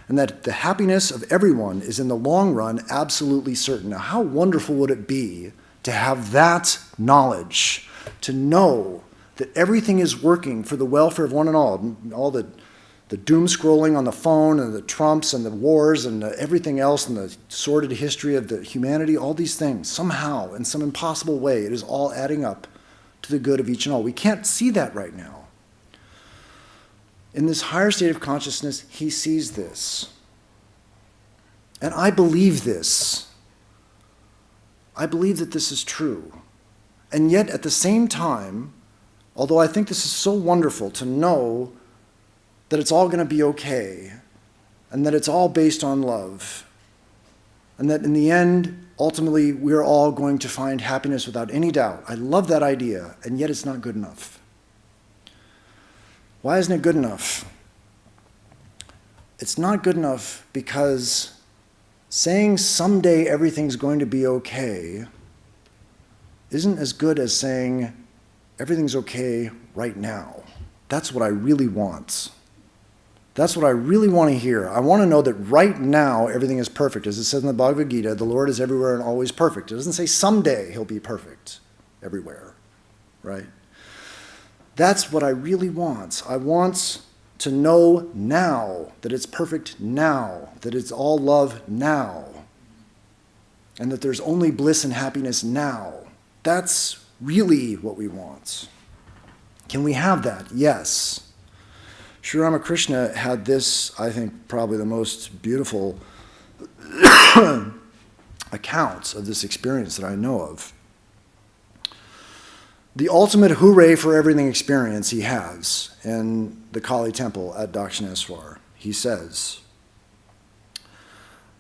and that the happiness of everyone is in the long run absolutely certain. Now, how wonderful would it be to have that knowledge, to know that everything is working for the welfare of one and all the doom scrolling on the phone and the Trumps and the wars and everything else and the sordid history of the humanity, all these things, somehow, in some impossible way, it is all adding up to the good of each and all. We can't see that right now. In this higher state of consciousness, he sees this. And I believe this. I believe that this is true. And yet, at the same time, although I think this is so wonderful to know that it's all going to be okay, and that it's all based on love, and that in the end, ultimately, we're all going to find happiness without any doubt. I love that idea, and yet it's not good enough. Why isn't it good enough? It's not good enough because saying someday everything's going to be okay isn't as good as saying everything's okay right now. That's what I really want. That's what I really want to hear. I want to know that right now everything is perfect. As it says in the Bhagavad Gita, the Lord is everywhere and always perfect. It doesn't say someday he'll be perfect everywhere, right? That's what I really want. I want to know now that it's perfect now, that it's all love now, and that there's only bliss and happiness now. That's really what we want. Can we have that? Yes. Sri Ramakrishna had this, I think, probably the most beautiful accounts of this experience that I know of. The ultimate hooray for everything experience he has in the Kali temple at Dakshineswar. He says,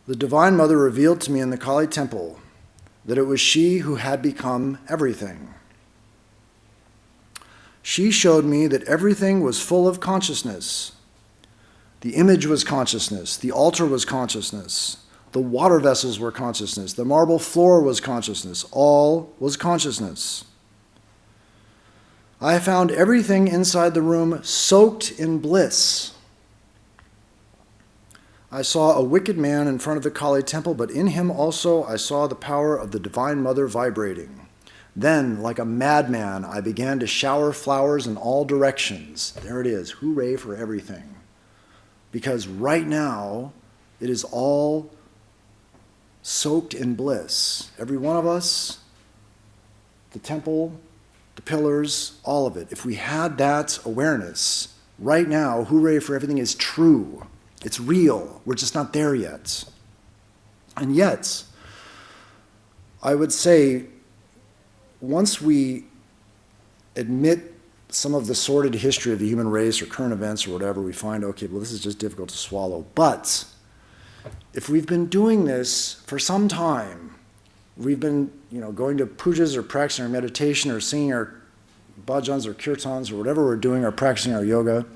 "The Divine Mother revealed to me in the Kali temple that it was she who had become everything. She showed me that everything was full of consciousness. The image was consciousness, the altar was consciousness, the water vessels were consciousness, the marble floor was consciousness, all was consciousness. I found everything inside the room soaked in bliss. I saw a wicked man in front of the Kali temple, but in him also I saw the power of the Divine Mother vibrating. Then, like a madman, I began to shower flowers in all directions." There it is, hooray for everything. Because right now, it is all soaked in bliss. Every one of us, the temple, the pillars, all of it. If we had that awareness, right now, hooray for everything is true. It's real. We're just not there yet. And yet, I would say, once we admit some of the sordid history of the human race or current events or whatever, we find, okay, well, this is just difficult to swallow. But if we've been doing this for some time, we've been going to pujas or practicing our meditation or singing our bhajans or kirtans or whatever we're doing or practicing our yoga,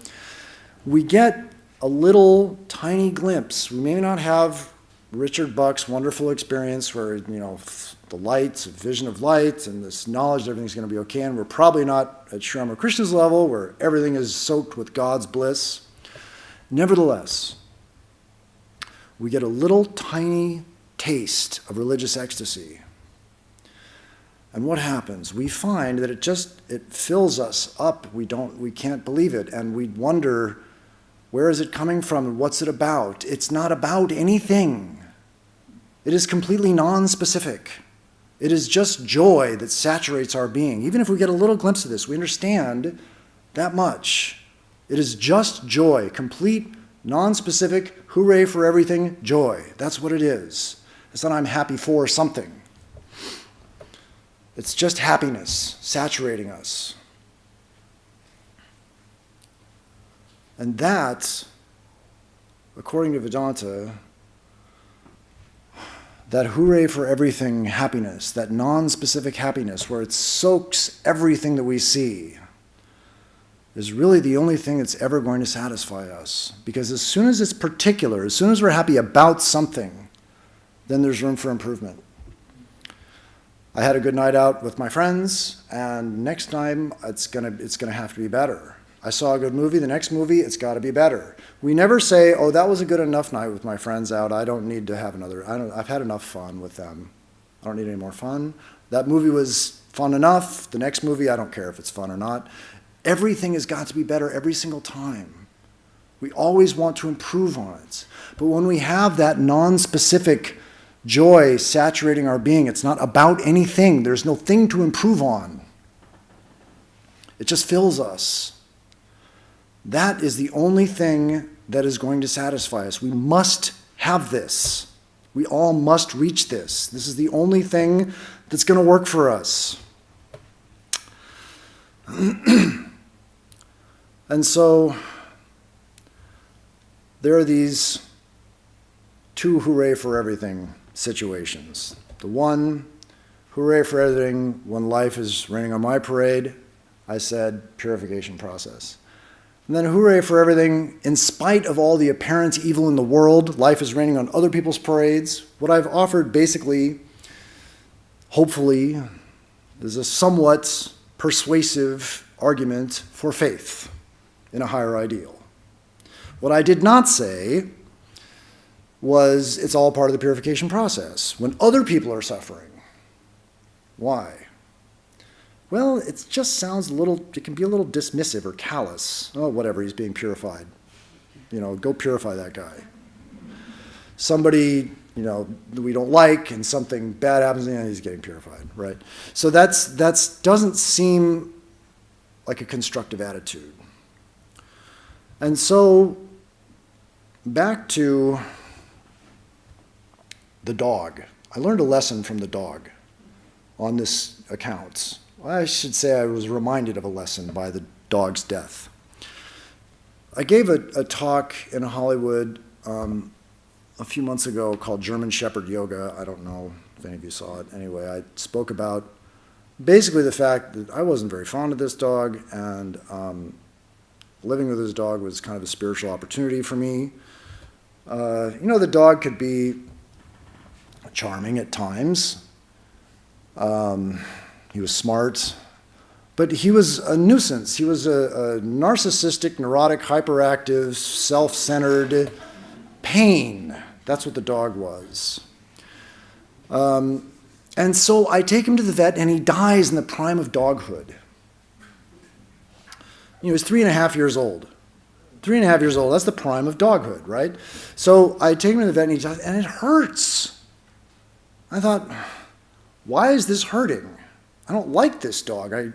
we get a little tiny glimpse. We may not have Richard Buck's wonderful experience where, the lights, vision of light, and this knowledge that everything's going to be okay. And we're probably not at Sri Ramakrishna's level where everything is soaked with God's bliss. Nevertheless, we get a little tiny taste of religious ecstasy. And what happens? We find that it fills us up. We can't believe it. And we wonder, where is it coming from and what's it about? It's not about anything. It is completely non-specific. It is just joy that saturates our being. Even if we get a little glimpse of this, we understand that much. It is just joy, complete, non-specific, hooray for everything, joy. That's what it is. It's not I'm happy for something. It's just happiness saturating us. And that, according to Vedanta, that hooray for everything happiness, that non-specific happiness where it soaks everything that we see, is really the only thing that's ever going to satisfy us. Because as soon as it's particular, as soon as we're happy about something, then there's room for improvement. I had a good night out with my friends, and next time it's gonna have to be better. I saw a good movie, the next movie, it's got to be better. We never say, oh, that was a good enough night with my friends out. I don't need to have another. I've had enough fun with them. I don't need any more fun. That movie was fun enough. The next movie, I don't care if it's fun or not. Everything has got to be better every single time. We always want to improve on it. But when we have that non-specific joy saturating our being, it's not about anything. There's no thing to improve on. It just fills us. That is the only thing that is going to satisfy us. We must have this. We all must reach this. This is the only thing that's going to work for us. And so there are these two hooray for everything situations. The one, hooray for everything, when life is raining on my parade, I said purification process. And then hooray for everything, in spite of all the apparent evil in the world, life is raining on other people's parades. What I've offered basically, hopefully, is a somewhat persuasive argument for faith in a higher ideal. What I did not say was it's all part of the purification process. When other people are suffering, why? Well, it just sounds it can be a little dismissive or callous. Oh, whatever, he's being purified. Go purify that guy. Somebody, we don't like and something bad happens, he's getting purified, right? So that doesn't seem like a constructive attitude. And so, back to the dog. I learned a lesson from the dog on this account. I should say I was reminded of a lesson by the dog's death. I gave a talk in Hollywood a few months ago called German Shepherd Yoga. I don't know if any of you saw it. Anyway, I spoke about basically the fact that I wasn't very fond of this dog, and living with this dog was kind of a spiritual opportunity for me. The dog could be charming at times. He was smart, but he was a nuisance. He was a narcissistic, neurotic, hyperactive, self-centered pain. That's what the dog was. And so I take him to the vet, and he dies in the prime of doghood. He was 3.5 years old. 3.5 years old, that's the prime of doghood, right? So I take him to the vet, and he dies, and it hurts. I thought, why is this hurting? I don't like this dog. It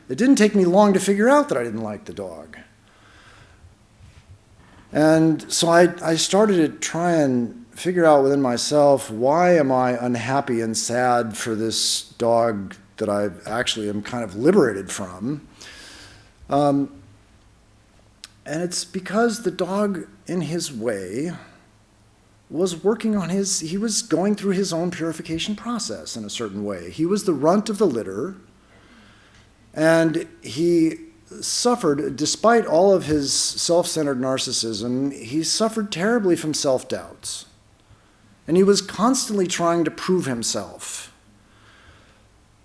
didn't take me long to figure out that I didn't like the dog. And so I started to try and figure out within myself, why am I unhappy and sad for this dog that I actually am kind of liberated from? And it's because the dog, in his way, was working on he was going through his own purification process in a certain way. He was the runt of the litter, and he suffered, despite all of his self-centered narcissism, he suffered terribly from self-doubts. And he was constantly trying to prove himself.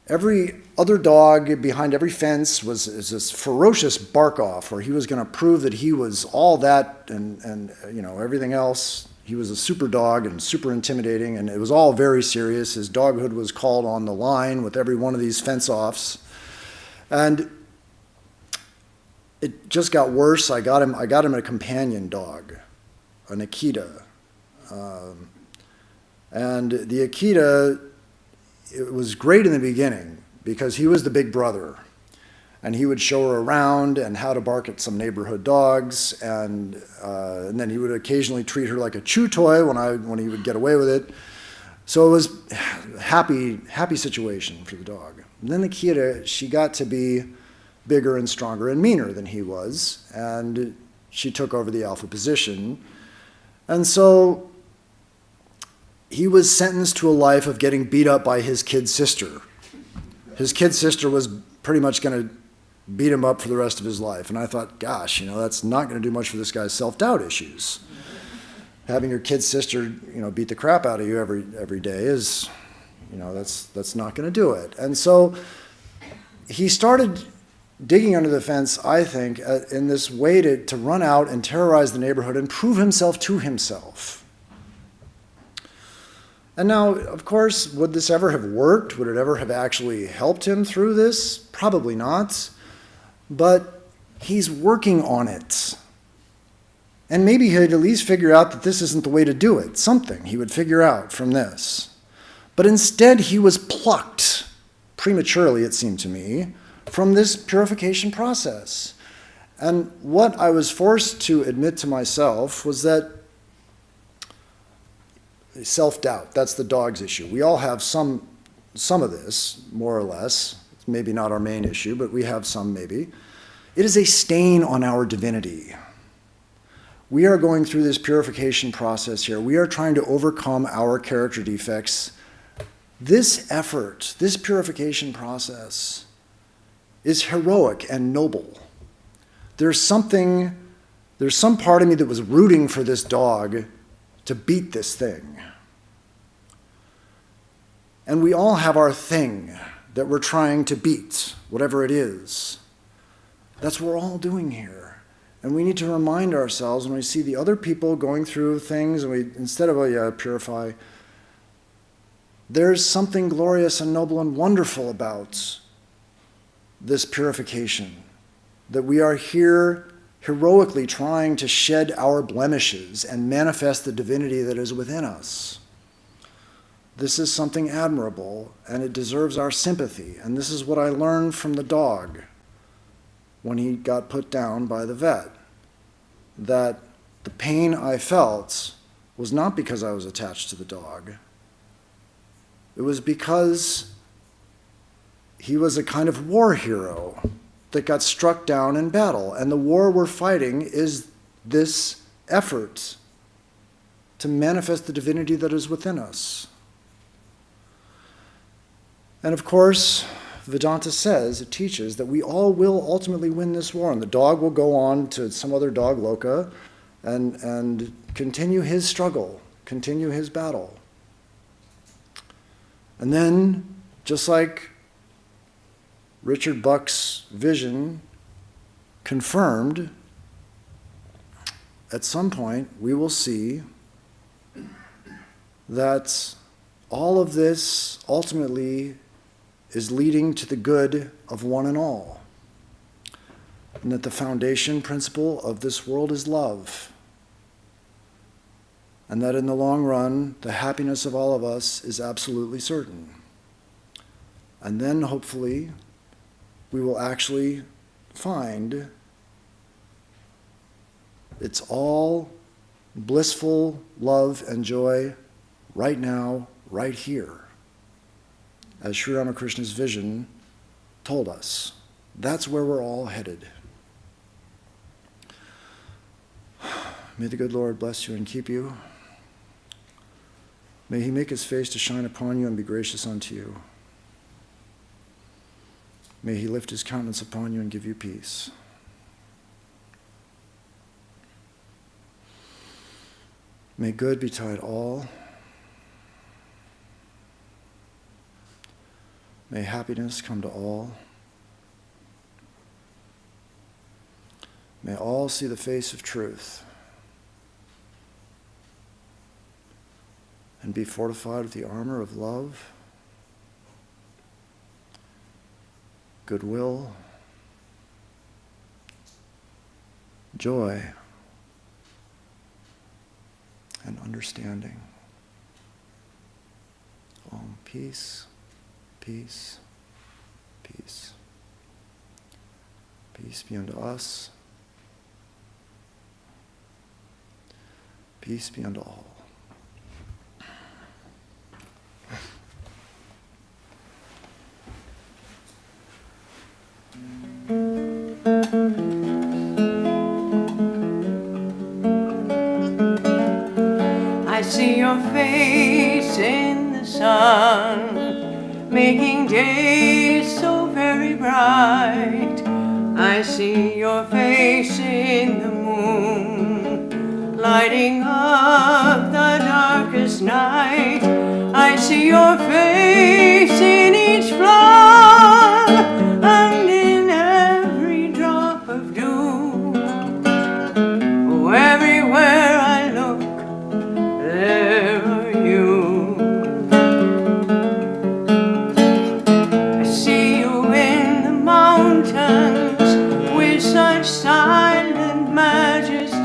Every other dog behind every fence was this ferocious bark-off where he was going to prove that he was all that and everything else. He was a super dog and super intimidating, and it was all very serious. His doghood was called on the line with every one of these fence-offs. And it just got worse. I got him a companion dog, an Akita. And the Akita, it was great in the beginning because he was the big brother. And he would show her around and how to bark at some neighborhood dogs, and then he would occasionally treat her like a chew toy when he would get away with it. So it was a happy situation for the dog. And then the Akita, she got to be bigger and stronger and meaner than he was, and she took over the alpha position. And so he was sentenced to a life of getting beat up by his kid sister. His kid sister was pretty much going to beat him up for the rest of his life. And I thought, gosh, that's not going to do much for this guy's self-doubt issues. Having your kid sister, beat the crap out of you every day is, that's not going to do it. And so he started digging under the fence, I think, in this way to run out and terrorize the neighborhood and prove himself to himself. And now, of course, would this ever have worked? Would it ever have actually helped him through this? Probably not. But he's working on it. And maybe he'd at least figure out that this isn't the way to do it. Something he would figure out from this. But instead, he was plucked, prematurely it seemed to me, from this purification process. And what I was forced to admit to myself was that self-doubt, that's the dog's issue. We all have some of this, more or less. It's maybe not our main issue, but we have some maybe. It is a stain on our divinity. We are going through this purification process here. We are trying to overcome our character defects. This effort, this purification process, is heroic and noble. There's some part of me that was rooting for this dog to beat this thing. And we all have our thing that we're trying to beat, whatever it is. That's what we're all doing here. And we need to remind ourselves when we see the other people going through things, and we, instead of, oh yeah, purify, there's something glorious and noble and wonderful about this purification. That we are here heroically trying to shed our blemishes and manifest the divinity that is within us. This is something admirable, and it deserves our sympathy. And this is what I learned from the dog when he got put down by the vet, that the pain I felt was not because I was attached to the dog. It was because he was a kind of war hero that got struck down in battle. And the war we're fighting is this effort to manifest the divinity that is within us. And of course, Vedanta says, it teaches, that we all will ultimately win this war, and the dog will go on to some other dog loka and continue his struggle, continue his battle. And then, just like Richard Buck's vision confirmed, at some point we will see that all of this ultimately is leading to the good of one and all, and that the foundation principle of this world is love, and that in the long run, the happiness of all of us is absolutely certain. And then, hopefully, we will actually find it's all blissful love and joy right now, right here, as Sri Ramakrishna's vision told us. That's where we're all headed. May the good Lord bless you and keep you. May he make his face to shine upon you and be gracious unto you. May he lift his countenance upon you and give you peace. May good betide all. May happiness come to all. May all see the face of truth and be fortified with the armor of love, goodwill, joy, and understanding. Om, peace, peace, peace. Peace be unto us. Peace be unto all. I see your face in the sun, making days so very bright. I see your face in the moon, lighting up the darkest night. I see your face in each flower and in every drop of dew. Oh, everywhere I look, there are you. I see you in the mountains with such silent majesty.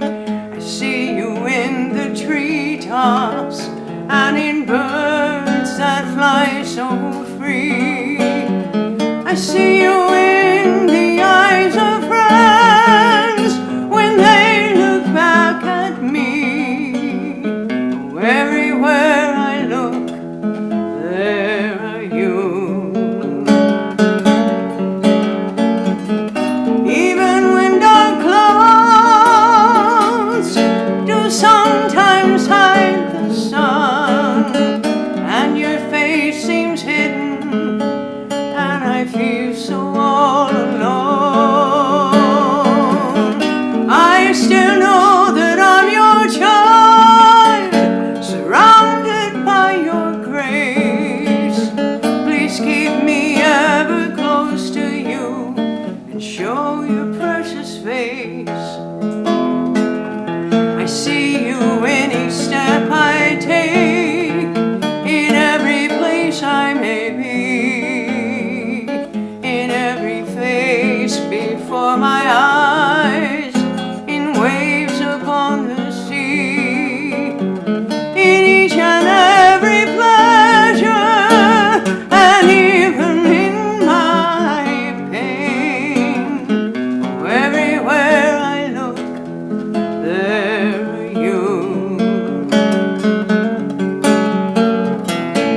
I see you in the treetops and in birds that fly so free. I see you in the eyes of friends when they look back at me. Oh, everywhere I look, there are you. Even when dark clouds do sometimes hide the sun, and your face seems hidden, and I feel so all alone, I still know that I'm your child, surrounded by your grace. Please keep me ever close to you and show your presence for my eyes in waves upon the sea, in each and every pleasure, and even in my pain. Oh, everywhere I look, there are you.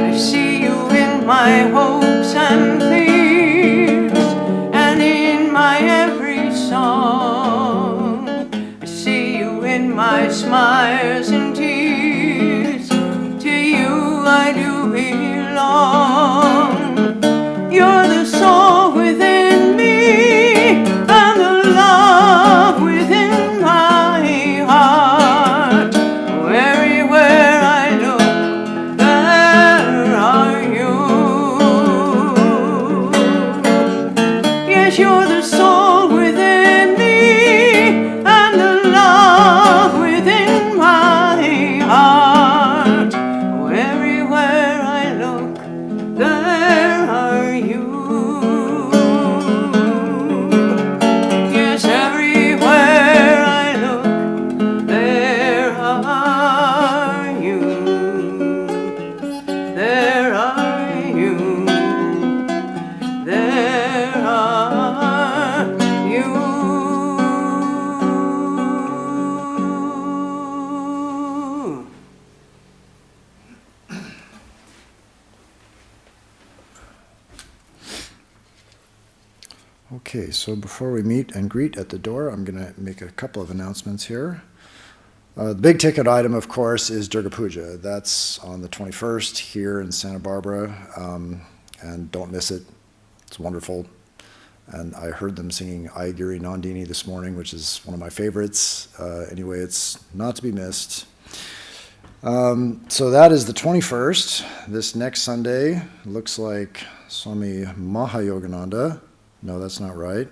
I see you in my hopes and fears, and in my every song. I see you in my smiles and tears. To you I do belong. You're the soul within me, and the love within my heart. Oh, everywhere I look, there are you. Yes, you're the soul within me, and the love within my heart. Oh, everywhere I look, there are you. Yes, everywhere I look, there are you. There are you. There are you. Okay, so before we meet and greet at the door, I'm going to make a couple of announcements here. The big ticket item, of course, is Durga Puja. That's on the 21st here in Santa Barbara, and don't miss it. It's wonderful. And I heard them singing Ayagiri Nandini this morning, which is one of my favorites. Anyway, it's not to be missed. So that is the 21st. This next Sunday looks like Swami Mahayogananda. No, that's not right.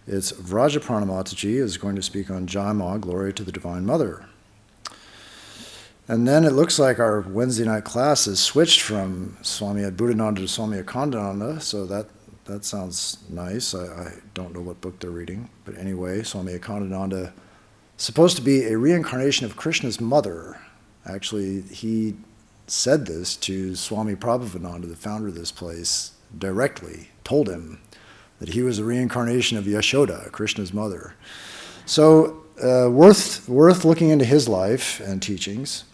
It's Vrajapranamataji is going to speak on Jai Ma, Glory to the Divine Mother. And then it looks like our Wednesday night class is switched from Swami Adbhutananda to Swami Akhandananda, so that sounds nice. I don't know what book they're reading, but anyway, Swami Akhandananda is supposed to be a reincarnation of Krishna's mother. Actually, he said this to Swami Prabhavananda, the founder of this place, directly, told him that he was a reincarnation of Yashoda, Krishna's mother. So worth looking into his life and teachings.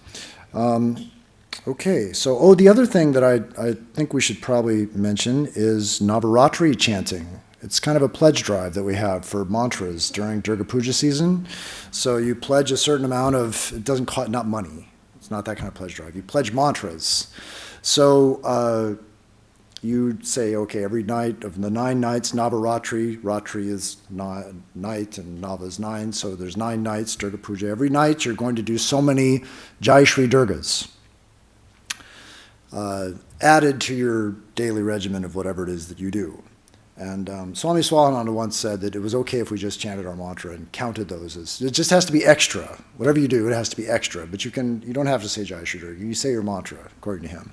Okay, so the other thing that I think we should probably mention is Navaratri chanting. It's kind of a pledge drive that we have for mantras during Durga Puja season. So you pledge a certain amount of, it doesn't cost, not money. It's not that kind of pledge drive. You pledge mantras. So you say, okay, every night of the 9 nights, Navaratri, Ratri is night and Nava is 9, so there's 9 nights, Durga Puja. Every night you're going to do so many Jai Shri Durgas, added to your daily regimen of whatever it is that you do. And Swami Swahananda once said that it was okay if we just chanted our mantra and counted those as, it just has to be extra. Whatever you do, it has to be extra, but you don't have to say Jai Shri Durga, you say your mantra, according to him.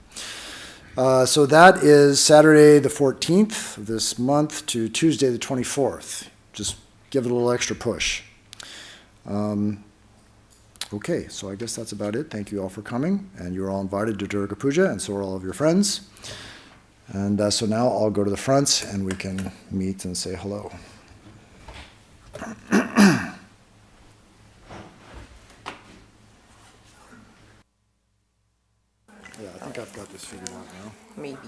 So that is Saturday the 14th of this month to Tuesday the 24th. Just give it a little extra push. Okay, so I guess that's about it. Thank you all for coming, and you're all invited to Durga Puja, and so are all of your friends. And so now I'll go to the front, and we can meet and say hello. Yeah, I think I've got this figured out now. Maybe.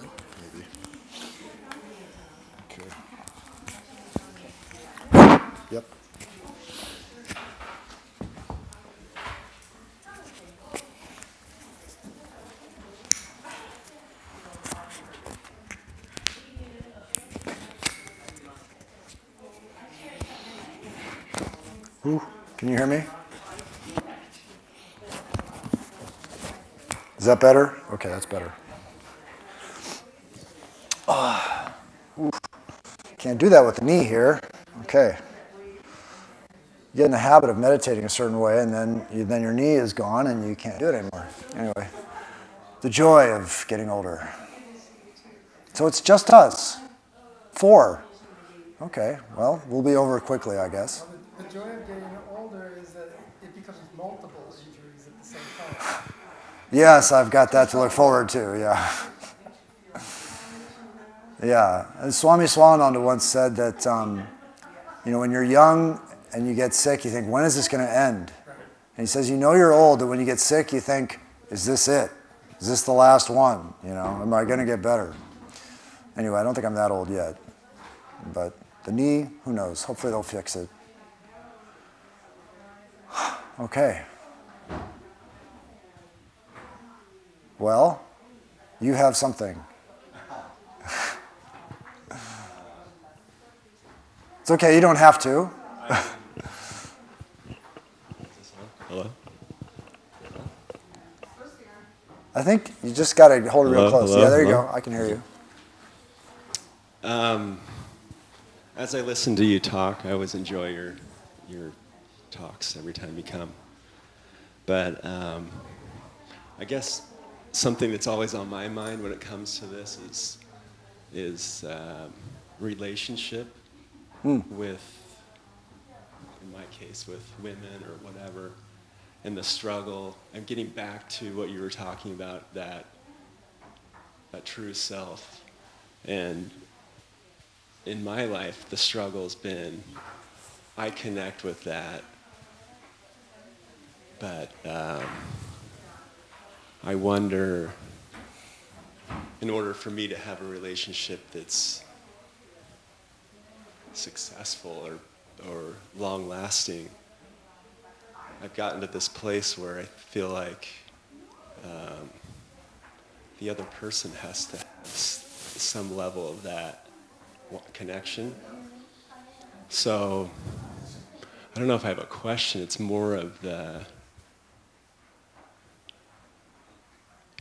Okay. Yep. Ooh, can you hear me? Is that better? Okay, that's better. Can't do that with the knee here. Okay. You get in the habit of meditating a certain way, and then your knee is gone, and you can't do it anymore. Anyway, the joy of getting older. So it's just us. 4. Okay, well, we'll be over quickly, I guess. Well, the joy of getting older is that it becomes multiple injuries at the same time. Yes, I've got that to look forward to, yeah. Yeah, and Swami Swaminanda once said that, when you're young and you get sick, you think, when is this going to end? And he says, you know you're old, and when you get sick, you think, is this it? Is this the last one? Am I going to get better? Anyway, I don't think I'm that old yet. But the knee, who knows? Hopefully they'll fix it. Okay. Well, you have something. It's okay, you don't have to. Hello? I think you just got to hold it real close. Hello? Yeah, there you Hello? go. I can hear you. As I listen to you talk, I always enjoy your talks every time you come. But I guess something that's always on my mind when it comes to this is relationship with, in my case, with women or whatever, and the struggle. I'm getting back to what you were talking about, that true self. And in my life, the struggle's been, I connect with that, but I wonder, in order for me to have a relationship that's successful or long-lasting, I've gotten to this place where I feel like the other person has to have some level of that connection. So I don't know if I have a question. It's more of do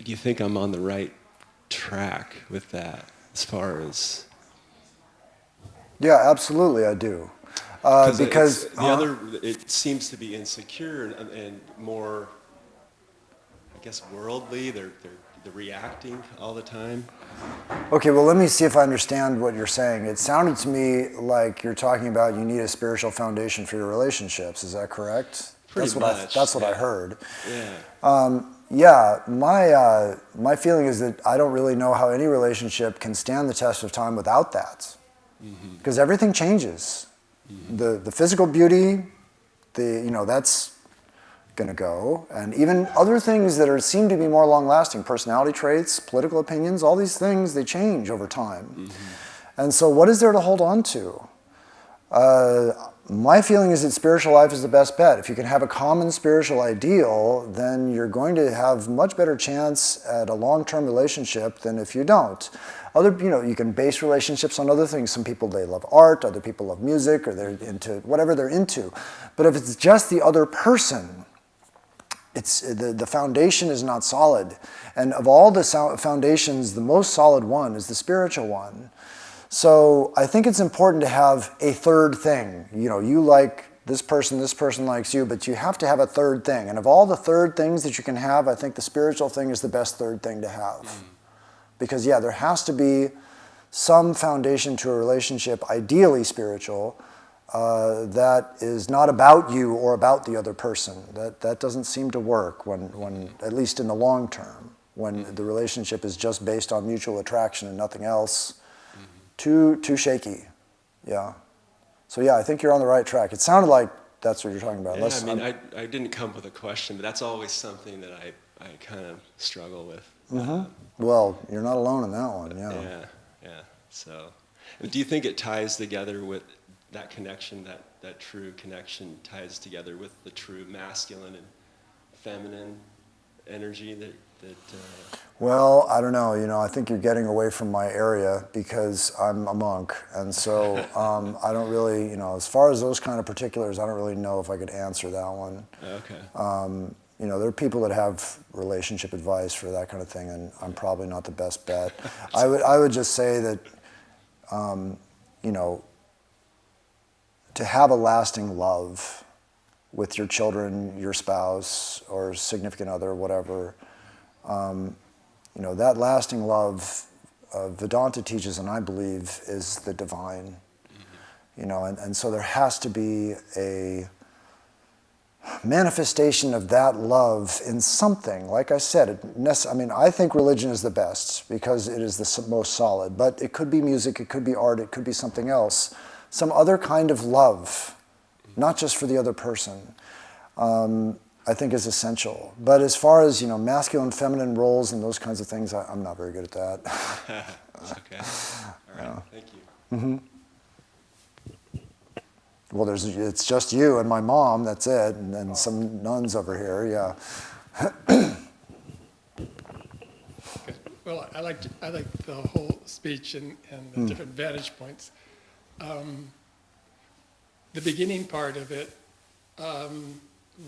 you think I'm on the right track with that as far as... Yeah, absolutely, I do. Because it seems to be insecure and more, I guess, worldly. They're reacting all the time. Okay, well, let me see if I understand what you're saying. It sounded to me like you're talking about you need a spiritual foundation for your relationships. Is that correct? Pretty much. That's what I heard. Yeah. Yeah, my feeling is that I don't really know how any relationship can stand the test of time without that. Because everything changes. The physical beauty, that's going to go, and even other things that seem to be more long-lasting, personality traits, political opinions, all these things, they change over time. And so what is there to hold on to? My feeling is that spiritual life is the best bet. If you can have a common spiritual ideal, then you're going to have much better chance at a long-term relationship than if you don't. You can base relationships on other things. Some people, they love art, other people love music, or they're into whatever they're into. But if it's just the other person, the foundation is not solid. And of all the foundations, the most solid one is the spiritual one. So I think it's important to have a third thing. You like this person likes you, but you have to have a third thing. And of all the third things that you can have, I think the spiritual thing is the best third thing to have. Because, yeah, there has to be some foundation to a relationship, ideally spiritual, that is not about you or about the other person. That doesn't seem to work when at least in the long term, when the relationship is just based on mutual attraction and nothing else. Too shaky. Yeah. So, yeah, I think you're on the right track. It sounded like that's what you're talking about. Yeah, I didn't come up with a question, but that's always something that I kind of struggle with. Well, you're not alone in that one, yeah. Yeah. So, do you think it ties together with that connection, that true connection ties together with the true masculine and feminine energy that Well, I don't know. I think you're getting away from my area because I'm a monk. And so I don't really, as far as those kind of particulars, I don't really know if I could answer that one. Okay. There are people that have relationship advice for that kind of thing, and I'm probably not the best bet. I would just say that, to have a lasting love with your children, your spouse, or significant other, whatever, that lasting love, Vedanta teaches, and I believe, is the divine. and so there has to be a manifestation of that love in something. Like I said, I think religion is the best because it is the most solid, but it could be music, it could be art, it could be something else. Some other kind of love, not just for the other person, I think is essential. But as far as, masculine, feminine roles and those kinds of things, I'm not very good at that. Okay. All right. Thank you. Mm-hmm. Well, it's just you and my mom, that's it, and then some nuns over here, yeah. Well, I liked the whole speech and the different vantage points. The beginning part of it,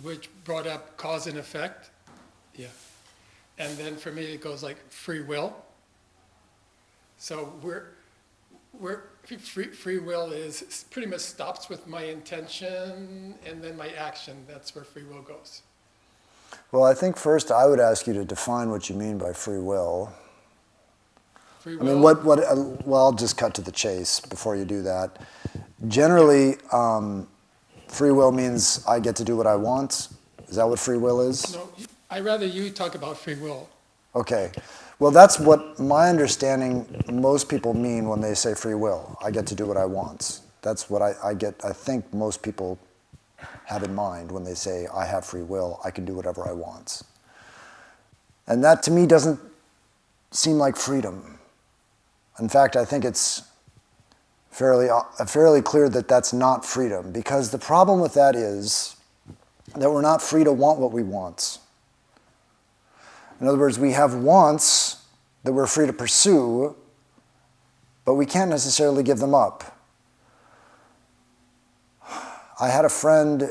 which brought up cause and effect, yeah. And then for me, it goes like free will. So free will is pretty much stops with my intention and then my action. That's where free will goes. Well, I think first I would ask you to define what you mean by free will. Free I mean, will. well, I'll just cut to the chase before you do that. Generally, free will means I get to do what I want. Is that what free will is? No, I'd rather you talk about free will. Okay. Well, that's what my understanding most people mean when they say free will. I get to do what I want. That's what I think most people have in mind when they say, I have free will, I can do whatever I want. And that to me doesn't seem like freedom. In fact, I think it's fairly clear that that's not freedom, because the problem with that is that we're not free to want what we want. In other words, we have wants that we're free to pursue, but we can't necessarily give them up. I had a friend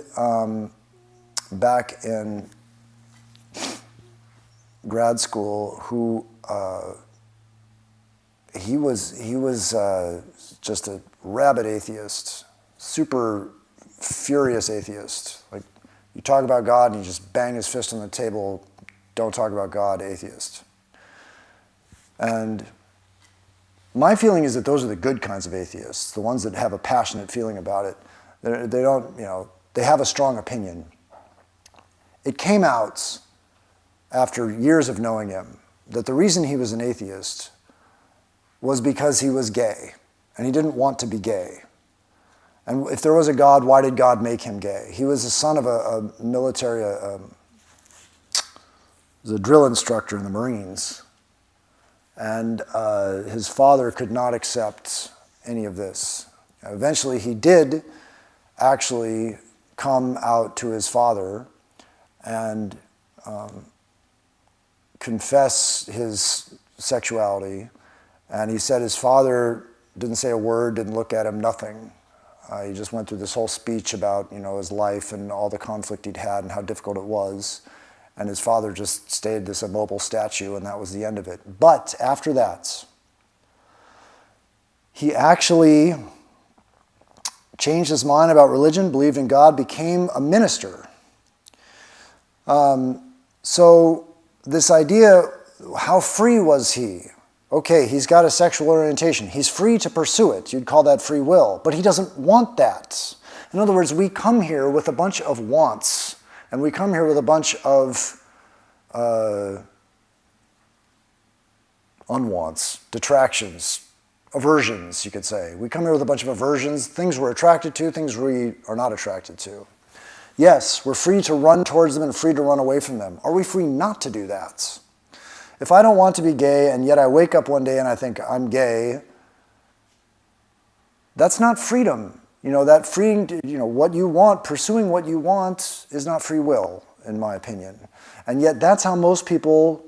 back in grad school who he was just a rabid atheist, super furious atheist. Like, you talk about God and he just bang his fist on the table. Don't talk about God, atheist. And my feeling is that those are the good kinds of atheists, the ones that have a passionate feeling about it. They don't, they have a strong opinion. It came out after years of knowing him that the reason he was an atheist was because he was gay, and he didn't want to be gay. And if there was a God, why did God make him gay? He was the son of a military, was a drill instructor in the Marines, and his father could not accept any of this. Eventually, he did actually come out to his father and confess his sexuality, and he said his father didn't say a word, didn't look at him, nothing. He just went through this whole speech about his life and all the conflict he'd had and how difficult it was. And his father just stayed this immobile statue, and that was the end of it. But after that, he actually changed his mind about religion, believed in God, became a minister. So this idea, how free was he? Okay, he's got a sexual orientation. He's free to pursue it. You'd call that free will. But he doesn't want that. In other words, we come here with a bunch of wants. And we come here with a bunch of unwants, detractions, aversions, you could say. We come here with a bunch of aversions, things we're attracted to, things we are not attracted to. Yes, we're free to run towards them and free to run away from them. Are we free not to do that? If I don't want to be gay and yet I wake up one day and I think I'm gay, that's not freedom. That freeing, what you want, pursuing what you want is not free will, in my opinion. And yet that's how most people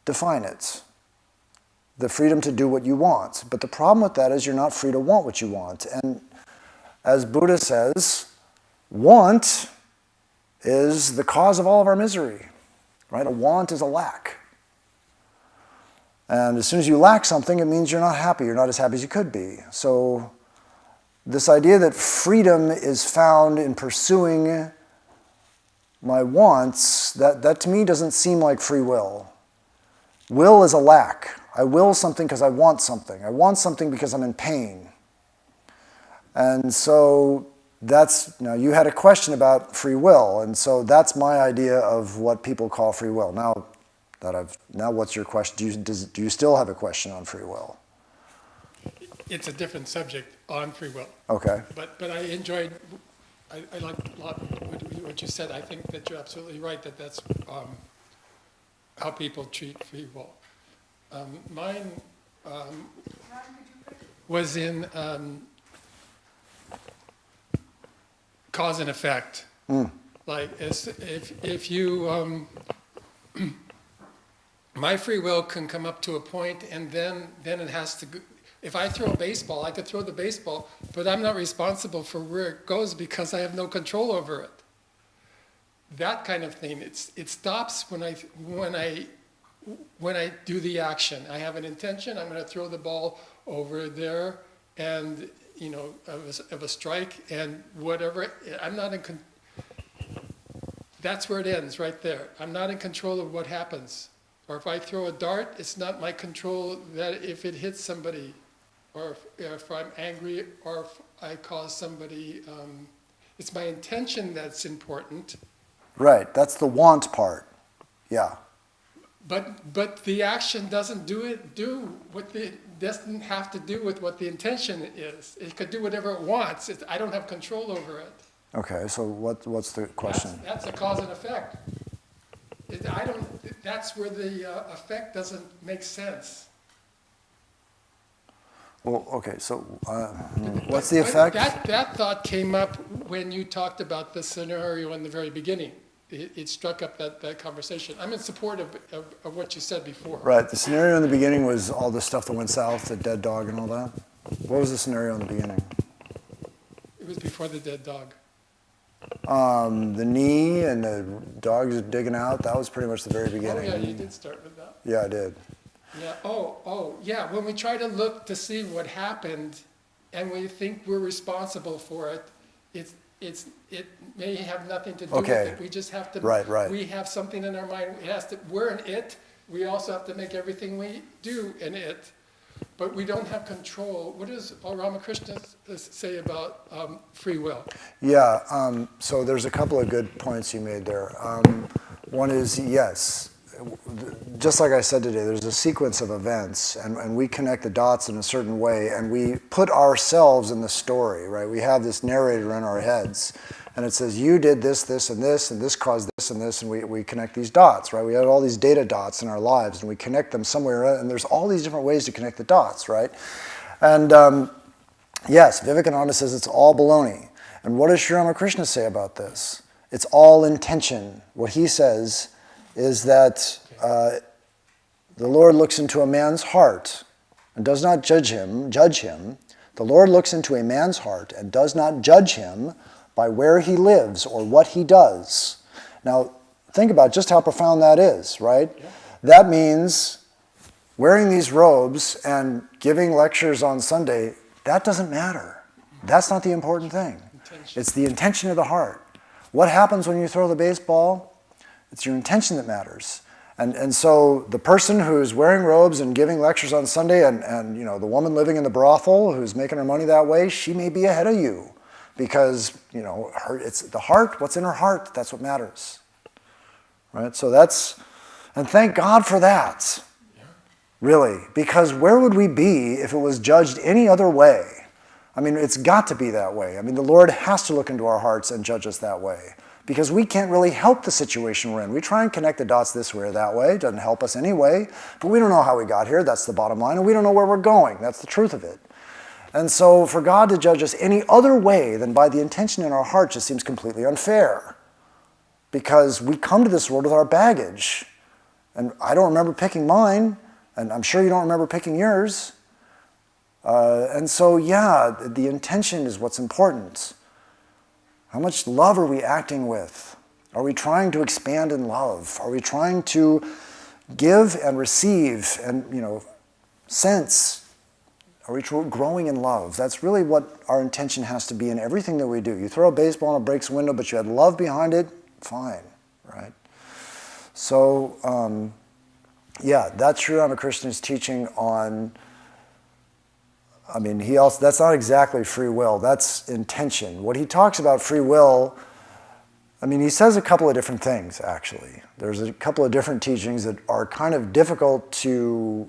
define it. The freedom to do what you want. But the problem with that is you're not free to want what you want. And as Buddha says, want is the cause of all of our misery. Right? A want is a lack. And as soon as you lack something, it means you're not happy. You're not as happy as you could be. So this idea that freedom is found in pursuing my wants, that to me doesn't seem like free will. Will is a lack. I will something because I want something. I want something because I'm in pain. And so now you had a question about free will, and so that's my idea of what people call free will. Now what's your question? Do you still have a question on free will? It's a different subject on free will. Okay. But I enjoyed, I liked a lot what you said. I think that you're absolutely right, that's how people treat free will. Mine was in cause and effect. Like if you, my free will can come up to a point, and then it has to go. If I throw a baseball, I could throw the baseball, but I'm not responsible for where it goes because I have no control over it. That kind of thing. It stops when I do the action. I have an intention. I'm going to throw the ball over there, and of a strike and whatever. I'm not in. That's where it ends, right there. I'm not in control of what happens. Or if I throw a dart, it's not my control that if it hits somebody, or if I'm angry, or if I cause somebody. It's my intention that's important. Right. That's the want part. Yeah. But the action doesn't doesn't have to do with what the intention is. It could do whatever it wants. I don't have control over it. Okay. So what's the question? That's a cause and effect. That's where the effect doesn't make sense. Well, okay. So what's the effect? That thought came up when you talked about the scenario in the very beginning. It struck up that conversation. I'm in support of what you said before. Right. The scenario in the beginning was all the stuff that went south, the dead dog and all that. What was the scenario in the beginning? It was before the dead dog. The knee and the dogs digging out, that was pretty much the very beginning. Oh, yeah, you did start with that. Yeah, I did. Yeah. Yeah. When we try to look to see what happened, and we think we're responsible for it, it may have nothing to do with it. We just have to. Right. We have something in our mind. We're in it. We also have to make everything we do in it, but we don't have control. What does Ramakrishna say about free will? Yeah. So there's a couple of good points you made there. One is yes. Just like I said today, there's a sequence of events, and we connect the dots in a certain way, and we put ourselves in the story, right? We have this narrator in our heads, and it says, you did this, and this caused this, and we connect these dots, right? We have all these data dots in our lives, and we connect them somewhere, and there's all these different ways to connect the dots, right? And yes, Vivekananda says it's all baloney. And what does Sri Ramakrishna say about this? It's all intention. What he says is that the Lord looks into a man's heart and does not judge him. The Lord looks into a man's heart and does not judge him by where he lives or what he does. Now, think about just how profound that is, right? Yeah. That means wearing these robes and giving lectures on Sunday, that doesn't matter. That's not the important thing. It's the intention of the heart. What happens when you throw the baseball? It's your intention that matters. And so the person who's wearing robes and giving lectures on Sunday and the woman living in the brothel who's making her money that way, she may be ahead of you because, it's the heart, what's in her heart, that's what matters. Right? So and thank God for that. Really, because where would we be if it was judged any other way? I mean, it's got to be that way. I mean, the Lord has to look into our hearts and judge us that way. Because we can't really help the situation we're in. We try and connect the dots this way or that way. It doesn't help us anyway. But we don't know how we got here. That's the bottom line. And we don't know where we're going. That's the truth of it. And so for God to judge us any other way than by the intention in our heart just seems completely unfair. Because we come to this world with our baggage. And I don't remember picking mine. And I'm sure you don't remember picking yours. And so, yeah, the intention is what's important. How much love are we acting with? Are we trying to expand in love? Are we trying to give and receive and, sense? Are we growing in love? That's really what our intention has to be in everything that we do. You throw a baseball and it breaks a window, but you had love behind it, fine, right? So, that's Sri Ramakrishna's teaching on I mean, that's not exactly free will, that's intention. What he talks about free will, I mean, he says a couple of different things, actually. There's a couple of different teachings that are kind of difficult to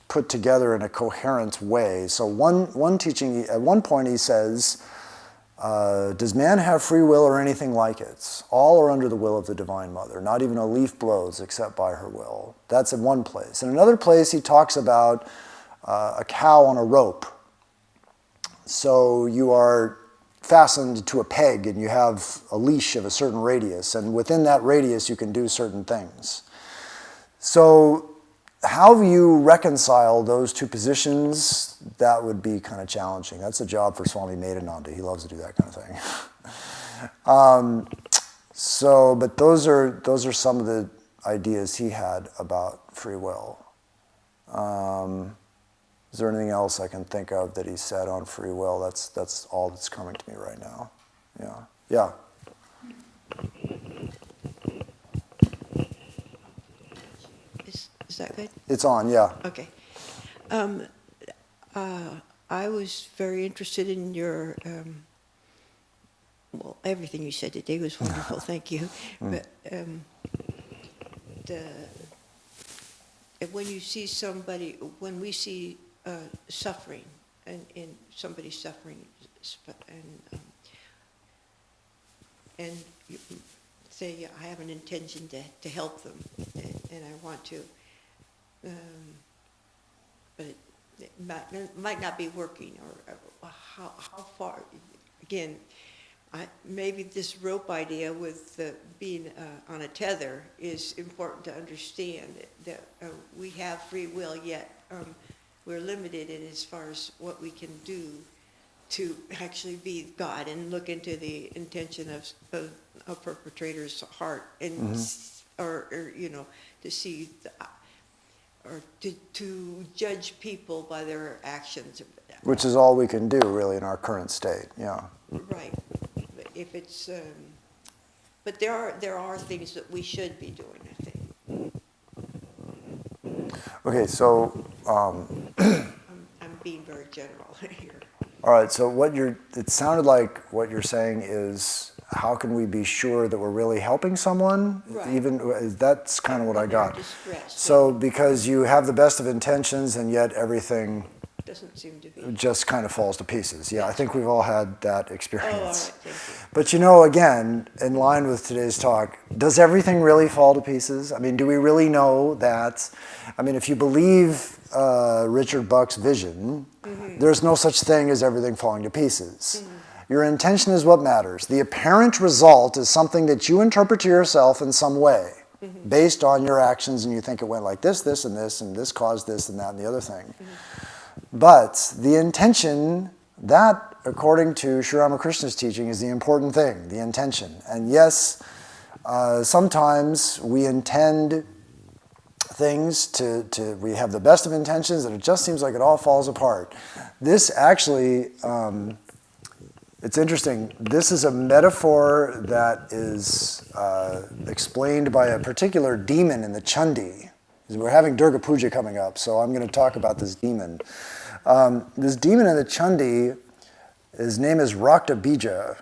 put together in a coherent way. So one teaching, at one point he says, does man have free will or anything like it? All are under the will of the Divine Mother. Not even a leaf blows except by her will. That's in one place. In another place he talks about a cow on a rope. So you are fastened to a peg and you have a leash of a certain radius, and within that radius you can do certain things. So how you reconcile those two positions, that would be kind of challenging. That's a job for Swami Arupeshananda. He loves to do that kind of thing. But those are some of the ideas he had about free will. Is there anything else I can think of that he said on free will? That's all that's coming to me right now. Yeah. Is that good? It's on, yeah. Okay. I was very interested in your, well, everything you said today was wonderful, thank you. But when you see somebody, when we see suffering, and somebody suffering, and you say, I have an intention to help them, and I want to, but it might not be working, or how far, again, maybe this rope idea with being on a tether is important to understand that we have free will, yet we're limited in as far as what we can do to actually be God and look into the intention of a perpetrator's heart, and or to see or to judge people by their actions. Which is all we can do, really, in our current state. Yeah. Right. But if it's, but there are things that we should be doing, I think. Okay, so. I'm being very general here. All right, so it sounded like what you're saying is, how can we be sure that we're really helping someone? Right. That's kind of what I got. Distress, So because you have the best of intentions and yet everything doesn't seem to be. just kind of falls to pieces. Yeah, I think we've all had that experience. Oh, all right, thank you. But again, in line with today's talk, does everything really fall to pieces? I mean, do we really know that? I mean, if you believe Richard Buck's vision, there's no such thing as everything falling to pieces. Your intention is what matters. The apparent result is something that you interpret to yourself in some way, based on your actions, and you think it went like this, and this caused this, and that, and the other thing. But the intention, that, according to Sri Ramakrishna's teaching, is the important thing, the intention. And yes, sometimes we intend things we have the best of intentions, and it just seems like it all falls apart. This actually, it's interesting. This is a metaphor that is explained by a particular demon in the Chandi. We're having Durga Puja coming up, so I'm going to talk about this demon. This demon in the Chandi, his name is Rakta Bija.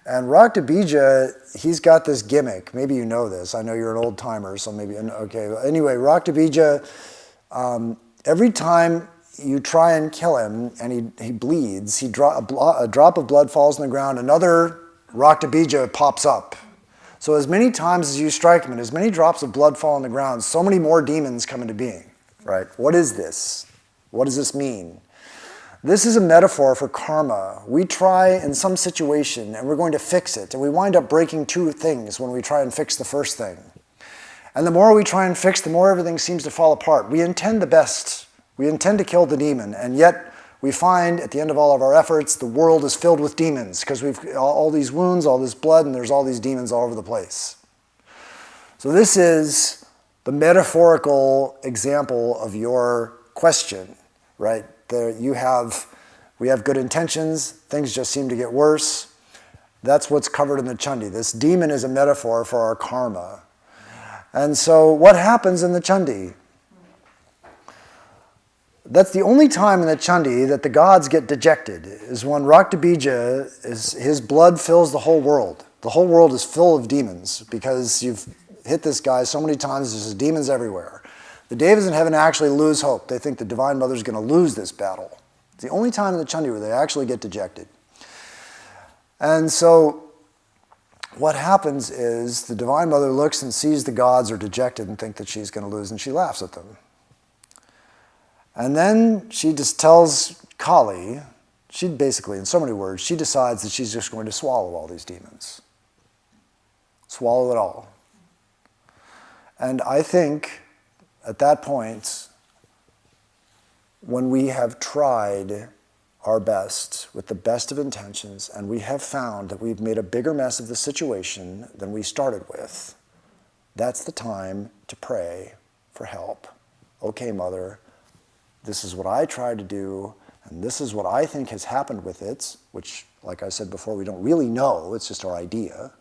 And Rakta Bija, he's got this gimmick. Maybe you know this. I know you're an old timer, so maybe, okay. Anyway, Rakta Bija, every time you try and kill him and he bleeds, a drop of blood falls on the ground, another Rakta Bija pops up. So as many times as you strike him and as many drops of blood fall on the ground, so many more demons come into being, right? What is this? What does this mean? This is a metaphor for karma. We try in some situation and we're going to fix it, and we wind up breaking two things when we try and fix the first thing. And the more we try and fix, the more everything seems to fall apart. We intend the best. We intend to kill the demon, and yet we find at the end of all of our efforts, the world is filled with demons because we've all these wounds, all this blood, and there's all these demons all over the place. So this is the metaphorical example of your question, right? We have good intentions, things just seem to get worse. That's what's covered in the Chandi. This demon is a metaphor for our karma. And so what happens in the Chandi? That's the only time in the Chandi that the gods get dejected, is when Raktabija, his blood fills the whole world. The whole world is full of demons because you've hit this guy so many times, there's demons everywhere. The Devas in heaven actually lose hope. They think the Divine Mother is going to lose this battle. It's the only time in the Chandi where they actually get dejected. And so what happens is the Divine Mother looks and sees the gods are dejected and think that she's going to lose, and she laughs at them. And then she just tells Kali, she basically, in so many words, she decides that she's just going to swallow all these demons. Swallow it all. And I think at that point, when we have tried our best with the best of intentions, and we have found that we've made a bigger mess of the situation than we started with, that's the time to pray for help. Okay, Mother, this is what I tried to do, and this is what I think has happened with it, which, like I said before, we don't really know, it's just our idea.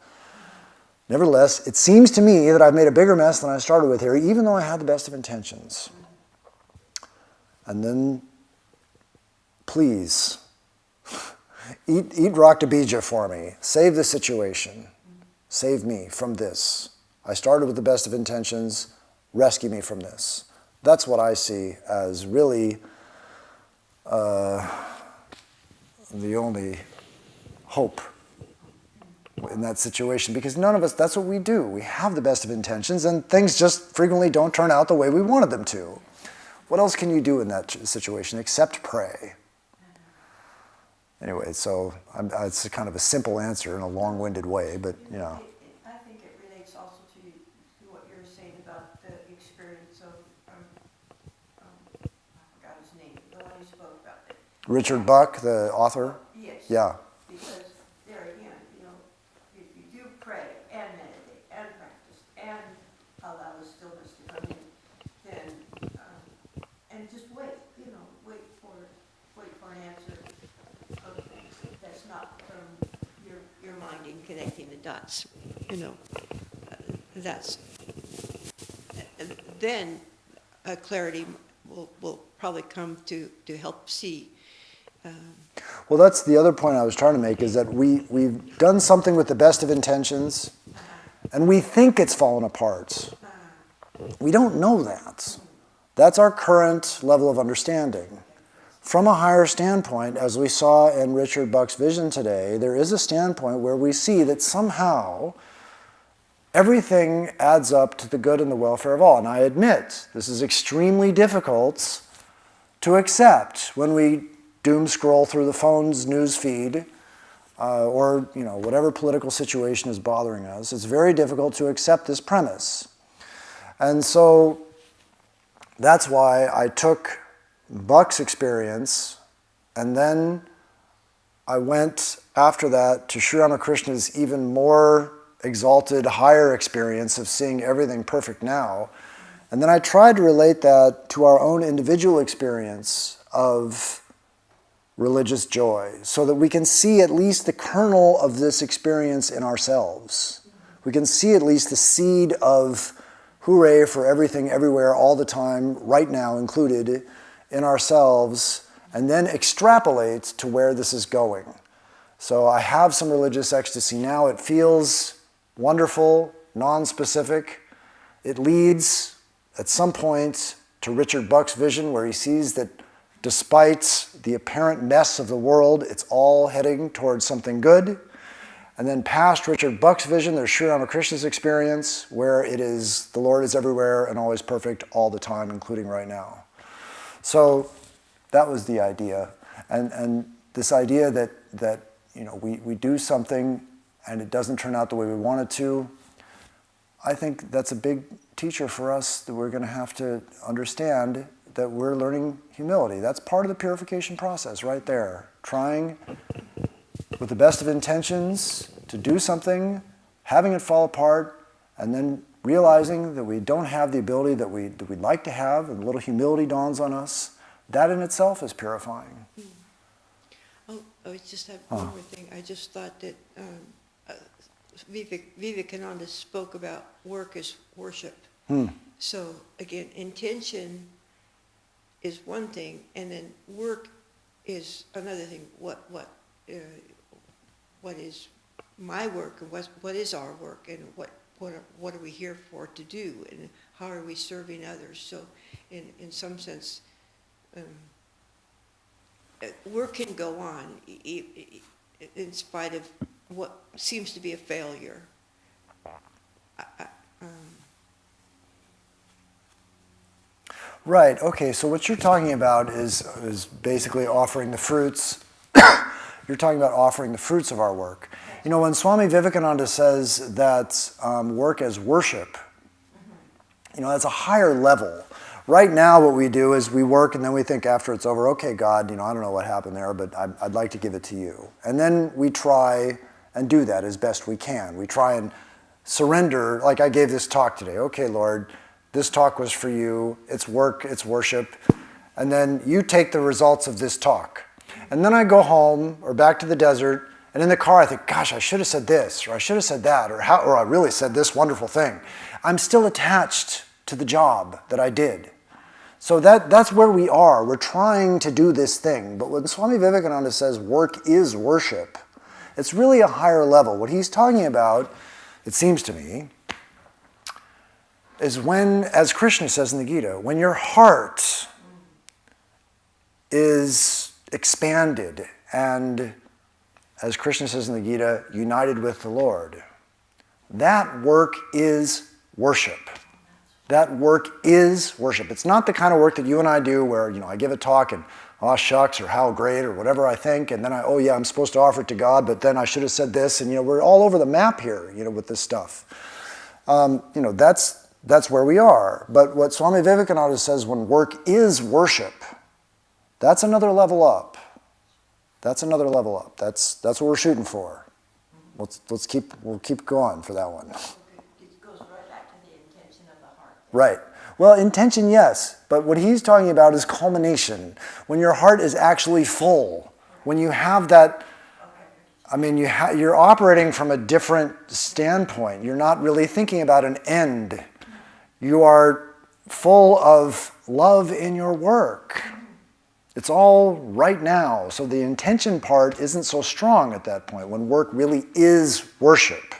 Nevertheless, it seems to me that I've made a bigger mess than I started with here, even though I had the best of intentions. And then, please, eat Raktabija for me. Save the situation. Save me from this. I started with the best of intentions. Rescue me from this. That's what I see as really the only hope in that situation, because none of us, that's what we do. We have the best of intentions, and things just frequently don't turn out the way we wanted them to. What else can you do in that situation except pray? Anyway, so it's kind of a simple answer in a long-winded way, but, you know. I think it relates also to what you were saying about the experience of, I forgot his name, the one who spoke about it. Richard Buck, the author? Yes. Yeah. Because there again, if you do pray and meditate and practice and allow the stillness to come in, then, and just wait, wait for an answer of that's not from your mind in connecting the dots, that's, then clarity will probably come to help see. Well, that's the other point I was trying to make, is that we've done something with the best of intentions, and we think it's fallen apart. We don't know that. That's our current level of understanding. From a higher standpoint, as we saw in Richard Buck's vision today, there is a standpoint where we see that somehow everything adds up to the good and the welfare of all. And I admit, this is extremely difficult to accept when we doom scroll through the phone's news feed or whatever political situation is bothering us. It's very difficult to accept this premise. And so that's why I took Buck's experience, and then I went after that to Sri Ramakrishna's even more exalted, higher experience of seeing everything perfect now. And then I tried to relate that to our own individual experience of religious joy, so that we can see at least the kernel of this experience in ourselves. We can see at least the seed of hooray for everything, everywhere, all the time, right now included, in ourselves, and then extrapolate to where this is going. So I have some religious ecstasy now. It feels wonderful, non-specific. It leads, at some point, to Richard Buck's vision, where he sees that despite the apparent mess of the world, it's all heading towards something good. And then past Richard Buck's vision, there's Sri Ramakrishna's experience, where it is the Lord is everywhere and always perfect all the time, including right now. So that was the idea. And this idea that we do something and it doesn't turn out the way we want it to, I think that's a big teacher for us, that we're going to have to understand that we're learning humility. That's part of the purification process right there. Trying with the best of intentions to do something, having it fall apart, and then realizing that we don't have the ability that we'd like to have, and a little humility dawns on us. That in itself is purifying. Oh, I just have one more thing. I just thought that Vivekananda spoke about work as worship. So again, intention is one thing, and then work is another thing. What is my work, and what is our work, and what are we here for to do, and how are we serving others? So, in some sense, work can go on in spite of what seems to be a failure. Right, okay, so what you're talking about is basically offering the fruits. You're talking about offering the fruits of our work. You know, when Swami Vivekananda says that work as worship, you know, that's a higher level. Right now what we do is we work and then we think after it's over, okay, God, you know, I don't know what happened there, but I'd like to give it to you. And then we try and do that as best we can. We try and surrender, like I gave this talk today. Okay, Lord, this talk was for you, it's work, it's worship, and then you take the results of this talk. And then I go home or back to the desert, and in the car I think, gosh, I should have said this, or I should have said that, or I really said this wonderful thing. I'm still attached to the job that I did. So that's where we are. We're trying to do this thing. But when Swami Vivekananda says work is worship, it's really a higher level. What he's talking about, it seems to me, is when, as Krishna says in the Gita, when your heart is expanded and, as Krishna says in the Gita, united with the Lord, that work is worship. That work is worship. It's not the kind of work that you and I do where, you know, I give a talk and, oh, shucks, or how great, or whatever I think, and then oh yeah, I'm supposed to offer it to God, but then I should have said this, and, you know, we're all over the map here, you know, with this stuff. You know, that's where we are. But what Swami Vivekananda says, when work is worship, that's another level up. That's another level up. That's what we're shooting for. We'll keep going for that one. It goes right back to the intention of the heart. Right. Well, intention, yes, but what he's talking about is culmination. When your heart is actually full, when you have that, I mean, you're operating from a different standpoint. You're not really thinking about an end. You are full of love in your work. It's all right now. So the intention part isn't so strong at that point, when work really is worship.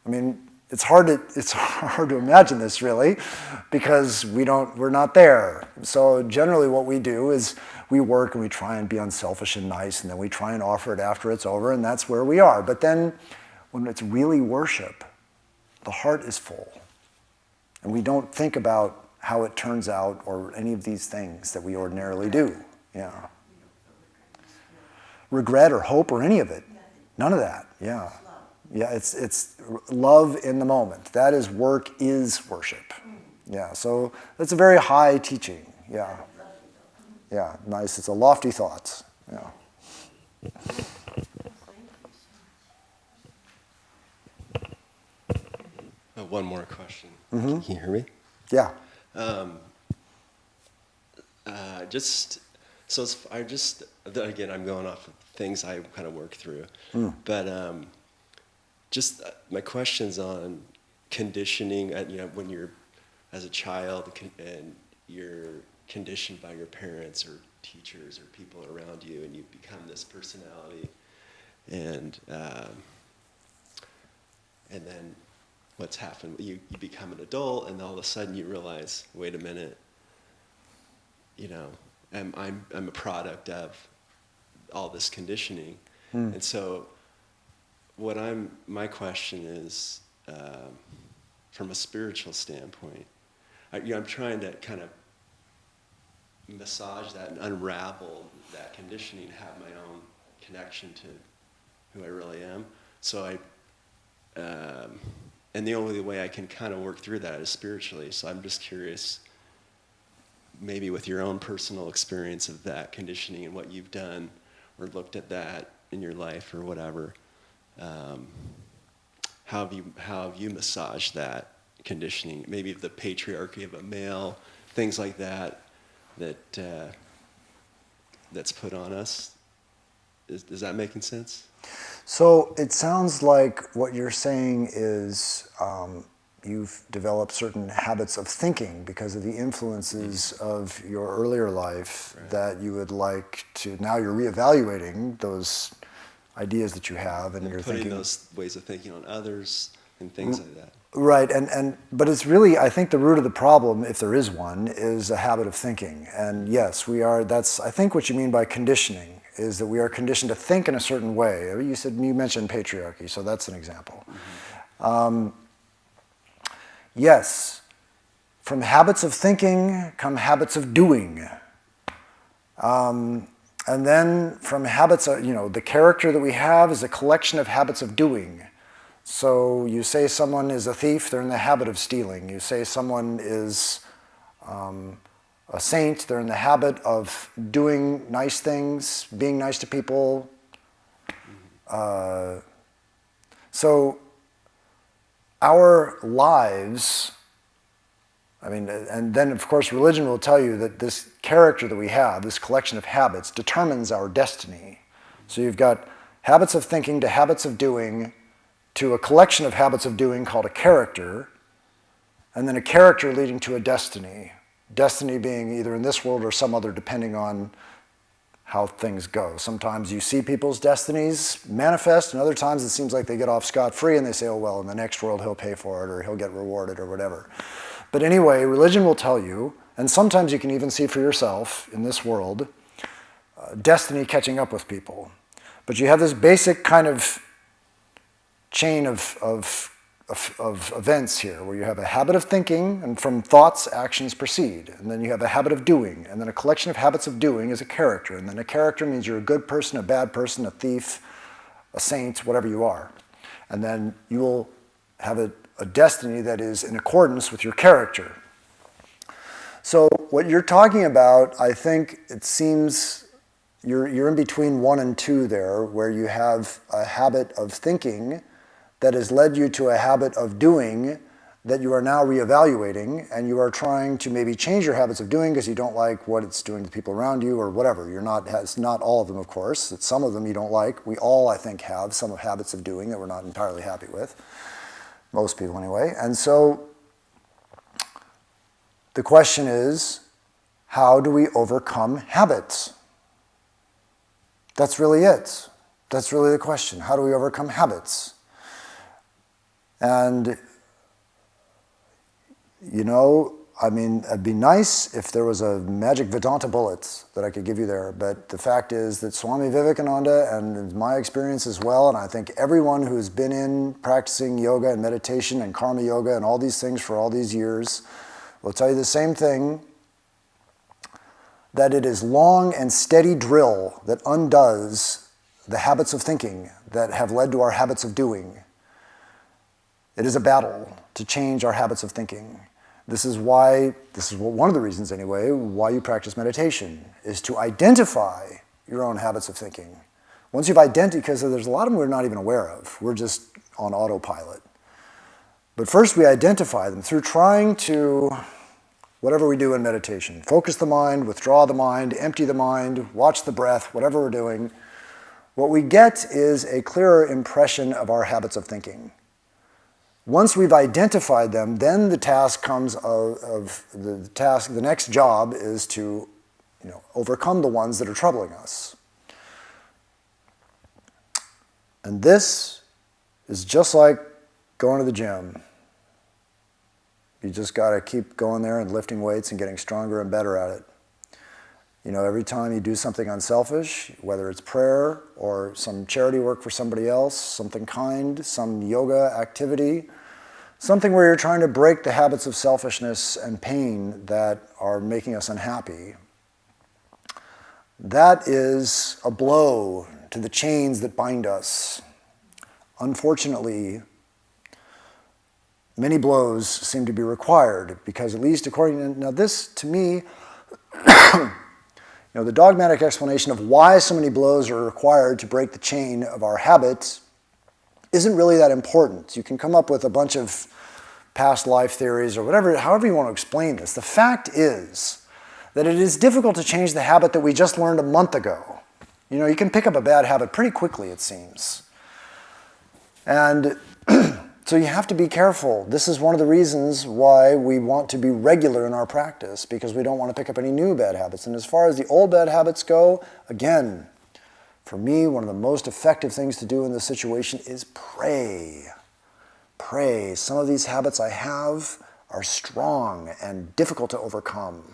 I mean, it's hard to imagine this really, because we're not there. So generally what we do is we work and we try and be unselfish and nice, and then we try and offer it after it's over, and that's where we are. But then when it's really worship, the heart is full. And we don't think about how it turns out or any of these things that we ordinarily do. Yeah. Regret or hope or any of it. None of that. Yeah. Yeah, it's love in the moment. That is work is worship. Yeah, so that's a very high teaching. Yeah. Yeah, nice. It's a lofty thought. Yeah. One more question. Mm-hmm. Can you hear me? Yeah. Again, I'm going off of things I kind of work through. But my question's on conditioning. You know, when you're as a child and you're conditioned by your parents or teachers or people around you, and you become this personality, and then what's happened? You become an adult, and all of a sudden you realize, wait a minute, you know, I'm a product of all this conditioning, and so my question is, from a spiritual standpoint, I'm trying to kind of massage that and unravel that conditioning, have my own connection to who I really am. So and the only way I can kind of work through that is spiritually. So I'm just curious, maybe with your own personal experience of that conditioning and what you've done or looked at that in your life or whatever, how have you massaged that conditioning? Maybe the patriarchy of a male, things like that that's put on us. Is that making sense? So it sounds like what you're saying is you've developed certain habits of thinking because of the influences of your earlier life that you would like to, now you're reevaluating those ideas that you have and you're putting thinking. those ways of thinking on others and things like that. Right, but it's really, I think the root of the problem, if there is one, is a habit of thinking. And yes, that's, I think what you mean by conditioning is that we are conditioned to think in a certain way. You mentioned patriarchy, so that's an example. Yes, from habits of thinking come habits of doing. And then from habits of, the character that we have is a collection of habits of doing. So you say someone is a thief, they're in the habit of stealing. You say someone is a saint, they're in the habit of doing nice things, being nice to people. So our lives, and then of course religion will tell you that this character that we have, this collection of habits, determines our destiny. So you've got habits of thinking to habits of doing, to a collection of habits of doing called a character, and then a character leading to a destiny. Destiny being either in this world or some other, depending on how things go. Sometimes you see people's destinies manifest, and other times it seems like they get off scot-free and they say, oh well, in the next world he'll pay for it or he'll get rewarded or whatever. But anyway, religion will tell you, and sometimes you can even see for yourself in this world, destiny catching up with people. But you have this basic kind of chain of events here, where you have a habit of thinking, and from thoughts, actions proceed. And then you have a habit of doing, and then a collection of habits of doing is a character. And then a character means you're a good person, a bad person, a thief, a saint, whatever you are. And then you will have a destiny that is in accordance with your character. So what you're talking about, I think it seems you're in between 1 and 2 there, where you have a habit of thinking that has led you to a habit of doing that you are now reevaluating, and you are trying to maybe change your habits of doing because you don't like what it's doing to people around you or whatever. It's not all of them, of course. It's some of them you don't like. We all, I think, have some habits of doing that we're not entirely happy with. Most people anyway. And so the question is, how do we overcome habits? That's really it. That's really the question. How do we overcome habits? And, it'd be nice if there was a magic Vedanta bullet that I could give you there. But the fact is that Swami Vivekananda, and in my experience as well, and I think everyone who's been in practicing yoga and meditation and karma yoga and all these things for all these years will tell you the same thing, that it is long and steady drill that undoes the habits of thinking that have led to our habits of doing. It is a battle to change our habits of thinking. This is one of the reasons anyway, why you practice meditation, is to identify your own habits of thinking. Once you've identified, because there's a lot of them we're not even aware of. We're just on autopilot. But first we identify them through trying to, whatever we do in meditation, focus the mind, withdraw the mind, empty the mind, watch the breath, whatever we're doing. What we get is a clearer impression of our habits of thinking. Once we've identified them, then the task comes the next job is to overcome the ones that are troubling us. And this is just like going to the gym. You just got to keep going there and lifting weights and getting stronger and better at it. Every time you do something unselfish, whether it's prayer or some charity work for somebody else, something kind, some yoga activity, something where you're trying to break the habits of selfishness and pain that are making us unhappy, that is a blow to the chains that bind us. Unfortunately, many blows seem to be required because, at least according to, now this to me, the dogmatic explanation of why so many blows are required to break the chain of our habits isn't really that important. You can come up with a bunch of past life theories or whatever, however you want to explain this. The fact is that it is difficult to change the habit that we just learned a month ago. You can pick up a bad habit pretty quickly, it seems. And So you have to be careful. This is one of the reasons why we want to be regular in our practice, because we don't want to pick up any new bad habits. And as far as the old bad habits go, again, for me, one of the most effective things to do in this situation is pray. Pray. Some of these habits I have are strong and difficult to overcome.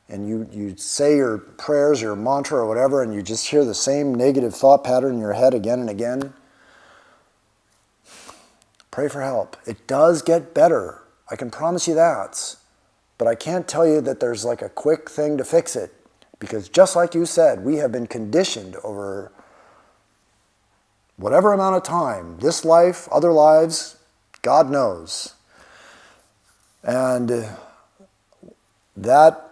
And you say your prayers, your mantra or whatever, and you just hear the same negative thought pattern in your head again and again. Pray for help. It does get better. I can promise you that. But I can't tell you that there's like a quick thing to fix it. Because just like you said, we have been conditioned over whatever amount of time, this life, other lives, God knows. And that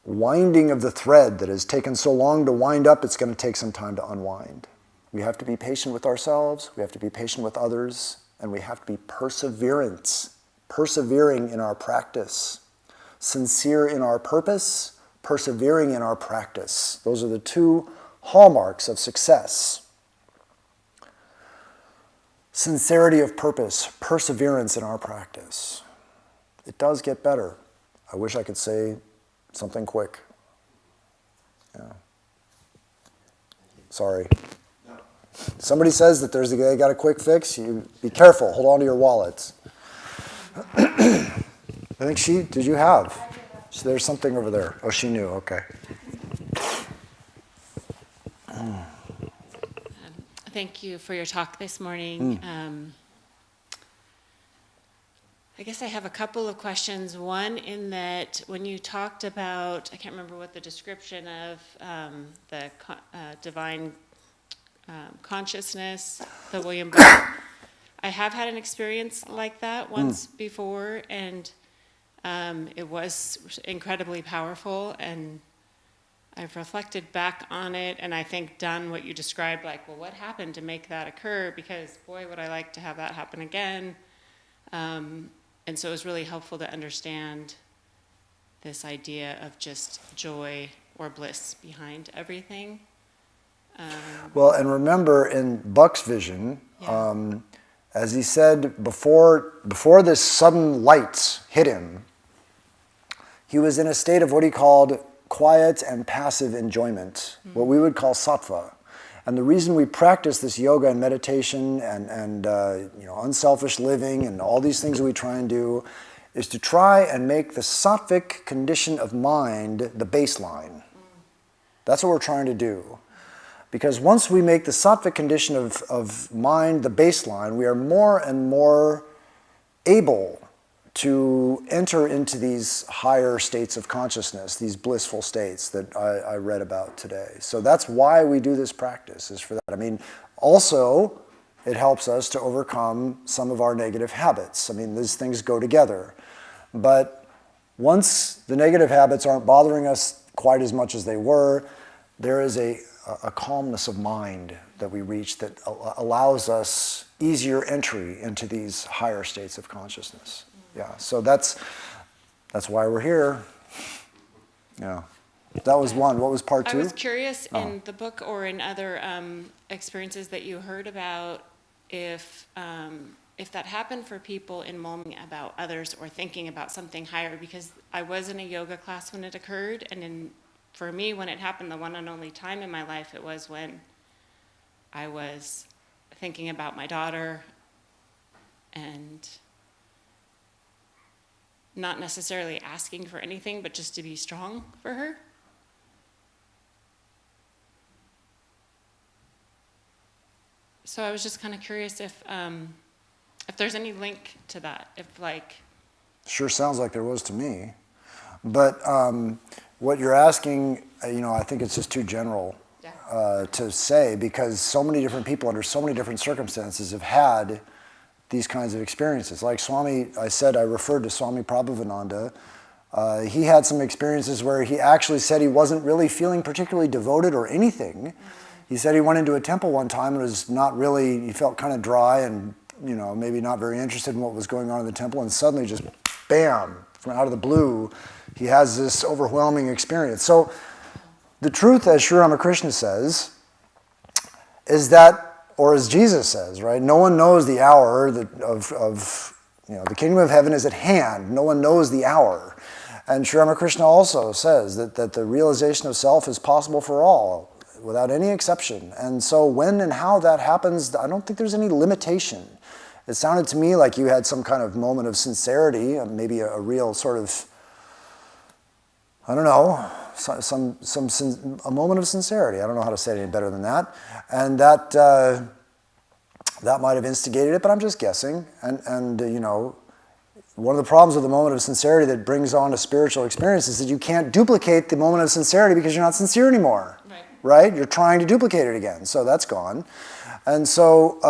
winding of the thread that has taken so long to wind up, it's going to take some time to unwind. We have to be patient with ourselves, we have to be patient with others, and we have to be persevering in our practice, sincere in our purpose, persevering in our practice. Those are the two hallmarks of success. Sincerity of purpose, perseverance in our practice. It does get better. I wish I could say something quick. Yeah. Sorry. Somebody says that they got a quick fix, you be careful, hold on to your wallets. I think did you have? So there's something over there. Oh, she knew, okay. Thank you for your talk this morning. I guess I have a couple of questions. One in that when you talked about, I can't remember what the description of the divine consciousness, the William Booth. I have had an experience like that once before, and it was incredibly powerful, and I've reflected back on it, and I think done what you described, like, well, what happened to make that occur? Because, boy, would I like to have that happen again. And so it was really helpful to understand this idea of just joy or bliss behind everything. Well, and remember in Buck's vision, as he said, before this sudden light hit him, he was in a state of what he called quiet and passive enjoyment, what we would call sattva. And the reason we practice this yoga and meditation and unselfish living and all these things that we try and do is to try and make the sattvic condition of mind the baseline. That's what we're trying to do. Because once we make the sattvic condition of mind the baseline, we are more and more able to enter into these higher states of consciousness, these blissful states that I read about today. So that's why we do this practice, is for that. I mean, also, it helps us to overcome some of our negative habits. I mean, these things go together. But once the negative habits aren't bothering us quite as much as they were, there is a calmness of mind that we reach that allows us easier entry into these higher states of consciousness. Yeah, so that's why we're here. Yeah, that was one. What was part two? I was curious in the book or in other experiences that you heard about if that happened for people in mulling about others or thinking about something higher, because I was in a yoga class when it occurred, and for me, when it happened, the one and only time in my life, it was when I was thinking about my daughter and not necessarily asking for anything, but just to be strong for her. So I was just kind of curious if there's any link to that, Sure sounds like there was to me. But what you're asking, I think it's just too general to say, because so many different people under so many different circumstances have had these kinds of experiences. Like I referred to Swami Prabhavananda. He had some experiences where he actually said he wasn't really feeling particularly devoted or anything. He said he went into a temple one time and was not really, he felt kind of dry and, maybe not very interested in what was going on in the temple, and suddenly just, bam, from out of the blue, he has this overwhelming experience. So the truth, as Sri Ramakrishna says, is that or as Jesus says, right? No one knows the hour of the kingdom of heaven is at hand. No one knows the hour. And Sri Ramakrishna also says that the realization of self is possible for all, without any exception. And so when and how that happens, I don't think there's any limitation. It sounded to me like you had some kind of moment of sincerity, maybe a real sort of, I don't know, a moment of sincerity. I don't know how to say it any better than that. And that might have instigated it, but I'm just guessing. And one of the problems with the moment of sincerity that brings on a spiritual experience is that you can't duplicate the moment of sincerity because you're not sincere anymore. Right? You're trying to duplicate it again. So that's gone. And so,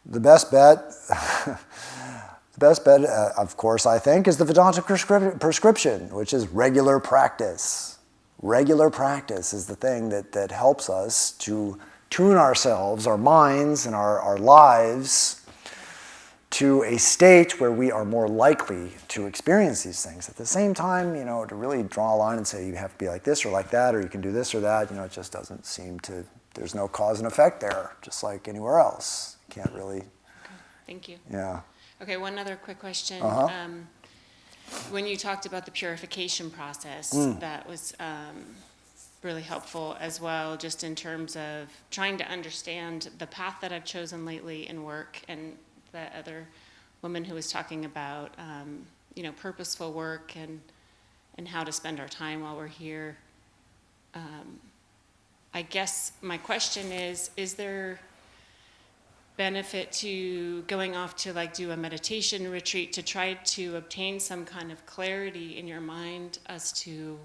the best bet, of course, I think, is the Vedantic prescription, which is regular practice. Regular practice is the thing that helps us to tune ourselves, our minds, and our lives to a state where we are more likely to experience these things. At the same time, to really draw a line and say you have to be like this or like that, or you can do this or that, it just doesn't seem to, there's no cause and effect there, just like anywhere else. You can't really. Okay. Thank you. Yeah. Okay, one other quick question. When you talked about the purification process, that was really helpful as well, just in terms of trying to understand the path that I've chosen lately in work, and the other woman who was talking about, purposeful work and how to spend our time while we're here. I guess my question is there benefit to going off to do a meditation retreat to try to obtain some kind of clarity in your mind as to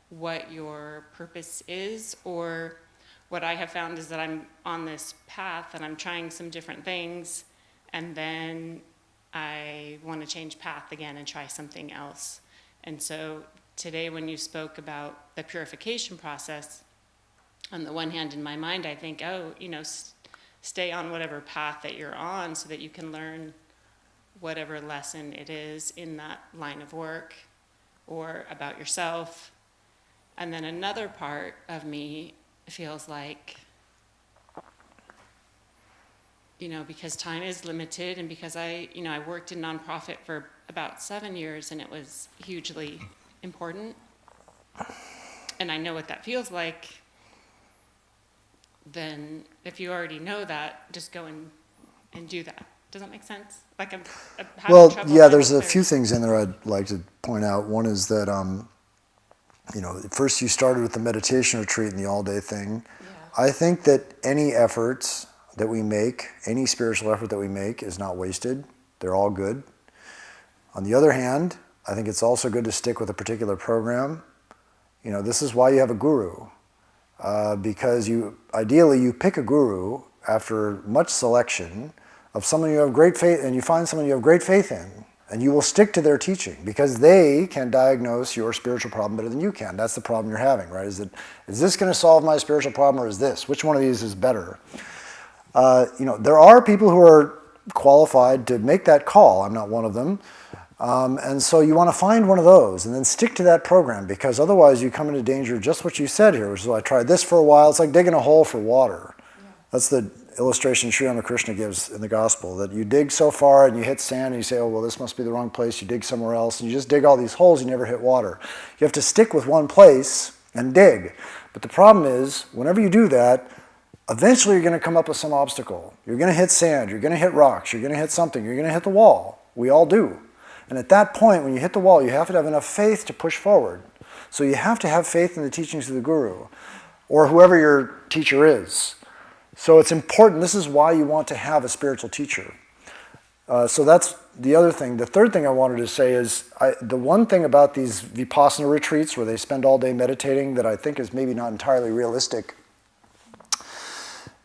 what your purpose is? Or what I have found is that I'm on this path and I'm trying some different things, and then I want to change path again and try something else. And so today when you spoke about the purification process, on the one hand in my mind I think, stay on whatever path that you're on so that you can learn whatever lesson it is in that line of work or about yourself. And then another part of me feels like, because time is limited, and because I worked in nonprofit for about 7 years, and it was hugely important, and I know what that feels like, then if you already know that, just go and do that. Does that make sense? I'm having trouble. Yeah, there's a few things in there I'd like to point out. One is that, first you started with the meditation retreat and the all-day thing. Yeah. I think that any efforts that we make, any spiritual effort that we make is not wasted. They're all good. On the other hand, I think it's also good to stick with a particular program. This is why you have a guru. Because ideally you pick a guru after much selection of someone you have great faith, and you find someone you have great faith in, and you will stick to their teaching because they can diagnose your spiritual problem better than you can. That's the problem you're having, right? Is this going to solve my spiritual problem, or is this? Which one of these is better? There are people who are qualified to make that call. I'm not one of them. And so you want to find one of those and then stick to that program, because otherwise you come into danger of just what you said here, which is, I tried this for a while. It's like digging a hole for water. Yeah. That's the illustration Sri Ramakrishna gives in the gospel, that you dig so far and you hit sand and you say, oh, well, this must be the wrong place. You dig somewhere else and you just dig all these holes, you never hit water. You have to stick with one place and dig. But the problem is, whenever you do that, eventually you're going to come up with some obstacle. You're going to hit sand, you're going to hit rocks, you're going to hit something, you're going to hit the wall. We all do. And at that point, when you hit the wall, you have to have enough faith to push forward. So you have to have faith in the teachings of the guru, or whoever your teacher is. So it's important. This is why you want to have a spiritual teacher. So that's the other thing. The third thing I wanted to say is, the one thing about these Vipassana retreats where they spend all day meditating that I think is maybe not entirely realistic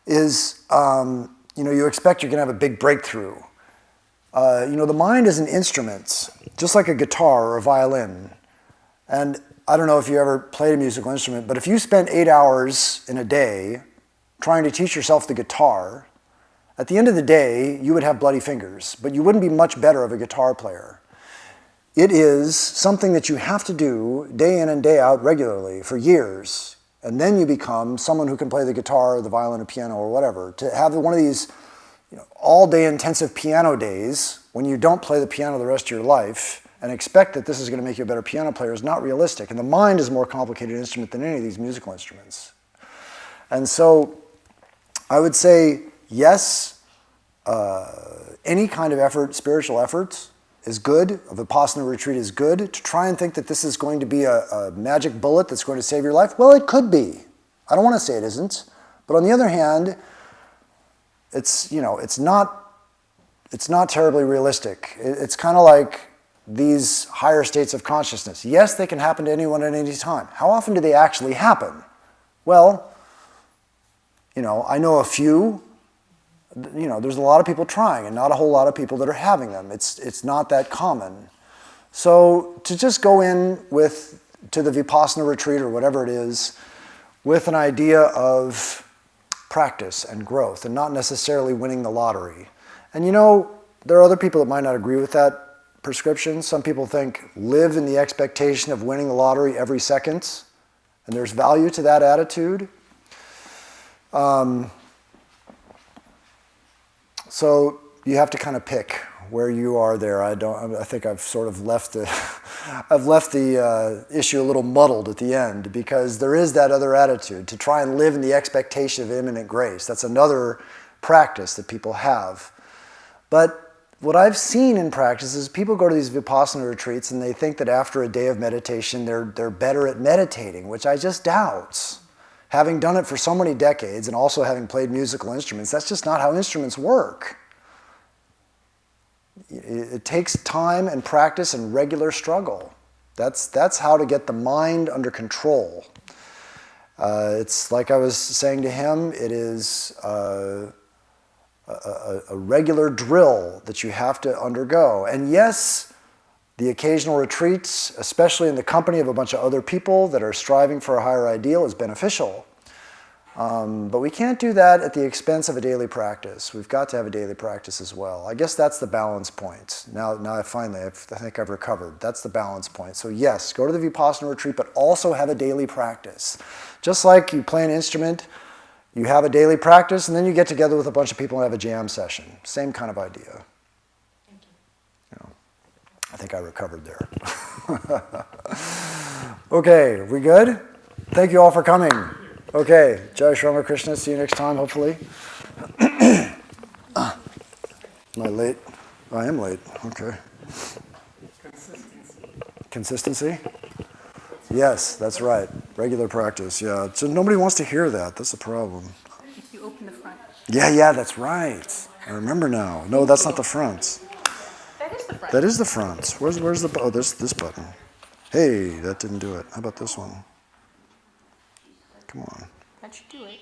is, you expect you're going to have a big breakthrough. The mind is an instrument, just like a guitar or a violin. And I don't know if you ever played a musical instrument, but if you spent 8 hours in a day trying to teach yourself the guitar, at the end of the day, you would have bloody fingers, but you wouldn't be much better of a guitar player. It is something that you have to do day in and day out regularly for years. And then you become someone who can play the guitar or the violin or piano or whatever. To have one of these all-day intensive piano days when you don't play the piano the rest of your life and expect that this is going to make you a better piano player is not realistic. And the mind is a more complicated instrument than any of these musical instruments. And so I would say, yes, any kind of effort, spiritual efforts, is good. A Vipassana retreat is good. To try and think that this is going to be a magic bullet that's going to save your life, well, it could be. I don't want to say it isn't. But on the other hand, it's not terribly realistic. It's kind of like these higher states of consciousness. Yes, they can happen to anyone at any time. How often do they actually happen? Well, I know a few. There's a lot of people trying and not a whole lot of people that are having them. It's not that common. So to just go in to the Vipassana retreat or whatever it is with an idea of practice and growth and not necessarily winning the lottery. And there are other people that might not agree with that prescription. Some people think live in the expectation of winning the lottery every second, and there's value to that attitude. So you have to kind of pick where you are there. I think I've sort of left the issue a little muddled at the end, because there is that other attitude to try and live in the expectation of imminent grace. That's another practice that people have. But what I've seen in practice is people go to these Vipassana retreats and they think that after a day of meditation they're better at meditating, which I just doubt. Having done it for so many decades and also having played musical instruments, that's just not how instruments work. It takes time and practice and regular struggle. That's how to get the mind under control. It's like I was saying to him, it is a regular drill that you have to undergo. And yes, the occasional retreats, especially in the company of a bunch of other people that are striving for a higher ideal, is beneficial. But we can't do that at the expense of a daily practice. We've got to have a daily practice as well. I guess that's the balance point. Now I think I've recovered. That's the balance point. So yes, go to the Vipassana retreat, but also have a daily practice. Just like you play an instrument, you have a daily practice, and then you get together with a bunch of people and have a jam session. Same kind of idea. Thank you. I think I recovered there. Okay, we good? Thank you all for coming. Okay, Jai Shri Ramakrishna. See you next time, hopefully. Am I late? I am late. Okay. Consistency? Yes, that's right. Regular practice, yeah. So nobody wants to hear that. That's the problem. If you open the front. Yeah, that's right. I remember now. No, that's not the front. That is the front. That is the front. Where's the... Oh, there's this button. Hey, that didn't do it. How about this one? Come on. That should do it.